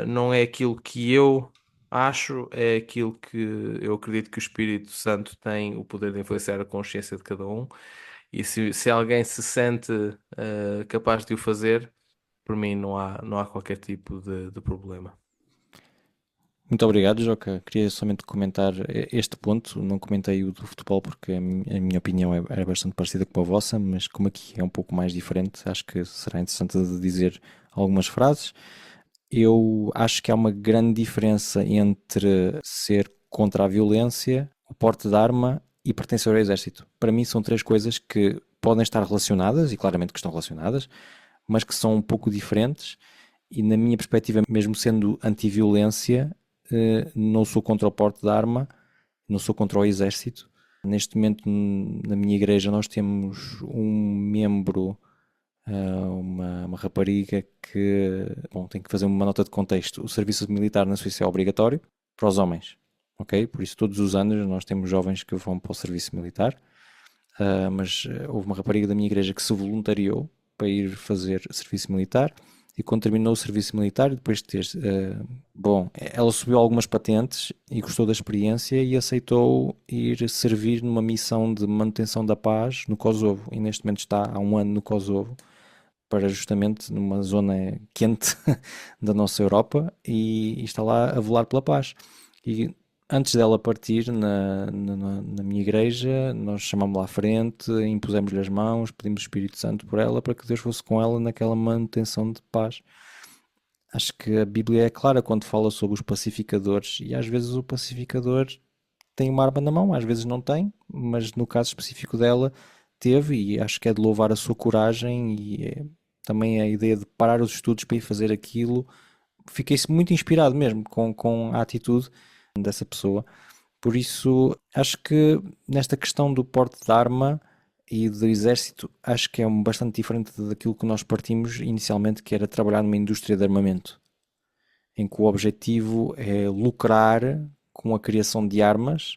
Não é aquilo que eu acho, é aquilo que eu acredito que o Espírito Santo tem o poder de influenciar a consciência de cada um. E se alguém se sente capaz de o fazer, por mim não há qualquer tipo de problema. Muito obrigado, Joca. Queria somente comentar este ponto. Não comentei o do futebol porque a minha opinião era bastante parecida com a vossa, mas como aqui é um pouco mais diferente, acho que será interessante de dizer algumas frases. Eu acho que há uma grande diferença entre ser contra a violência, o porte de arma e pertencer ao exército. Para mim são três coisas que podem estar relacionadas, e claramente que estão relacionadas, mas que são um pouco diferentes. E na minha perspectiva, mesmo sendo anti-violência, não sou contra o porte de arma, não sou contra o exército. Neste momento, na minha igreja, nós temos um membro, uma rapariga que, bom, tem que fazer uma nota de contexto. O serviço militar na Suíça é obrigatório para os homens, ok? Por isso, todos os anos nós temos jovens que vão para o serviço militar, mas houve uma rapariga da minha igreja que se voluntariou para ir fazer serviço militar. E quando terminou o serviço militar, depois de ter... ela subiu algumas patentes e gostou da experiência e aceitou ir servir numa missão de manutenção da paz no Kosovo. E neste momento está há um ano no Kosovo, para justamente numa zona quente da nossa Europa, e está lá a velar pela paz. E antes dela partir na minha igreja, nós chamámos-la à frente, impusemos-lhe as mãos, pedimos o Espírito Santo por ela, para que Deus fosse com ela naquela manutenção de paz. Acho que a Bíblia é clara quando fala sobre os pacificadores, e às vezes o pacificador tem uma arma na mão, às vezes não tem, mas no caso específico dela teve, e acho que é de louvar a sua coragem e também a ideia de parar os estudos para ir fazer aquilo. Fiquei muito inspirado mesmo com a atitude dessa pessoa. Por isso, acho que nesta questão do porte de arma e do exército, acho que é bastante diferente daquilo que nós partimos inicialmente, que era trabalhar numa indústria de armamento, em que o objetivo é lucrar com a criação de armas.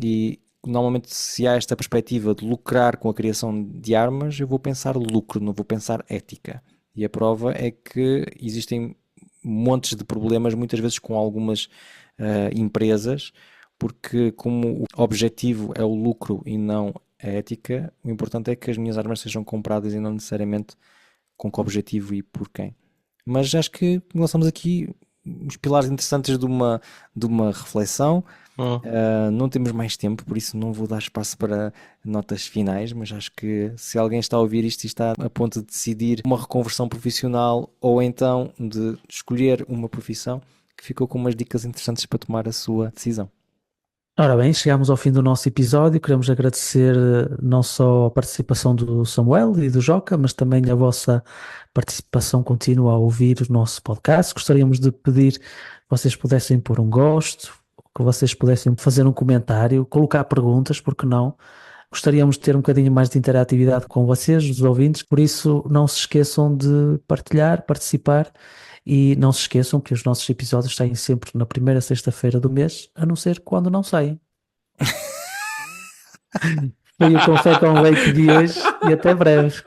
E normalmente, se há esta perspectiva de lucrar com a criação de armas, eu vou pensar lucro, não vou pensar ética. E a prova é que existem montes de problemas, muitas vezes com algumas empresas, porque como o objetivo é o lucro e não a ética, o importante é que as minhas armas sejam compradas e não necessariamente com que objetivo e por quem. Mas acho que lançamos aqui uns pilares interessantes de uma reflexão. Não temos mais tempo, por isso não vou dar espaço para notas finais, mas acho que se alguém está a ouvir isto e está a ponto de decidir uma reconversão profissional ou então de escolher uma profissão, que ficou com umas dicas interessantes para tomar a sua decisão. Ora bem, chegamos ao fim do nosso episódio. Queremos agradecer não só a participação do Samuel e do Joca, mas também a vossa participação contínua a ouvir o nosso podcast. Gostaríamos de pedir que vocês pudessem pôr um gosto, que vocês pudessem fazer um comentário, colocar perguntas, porque não? Gostaríamos de ter um bocadinho mais de interatividade com vocês, os ouvintes, por isso não se esqueçam de partilhar, participar. E não se esqueçam que os nossos episódios saem sempre na primeira sexta-feira do mês, a não ser quando não saem. Foi o Café com Leite de hoje e até breve.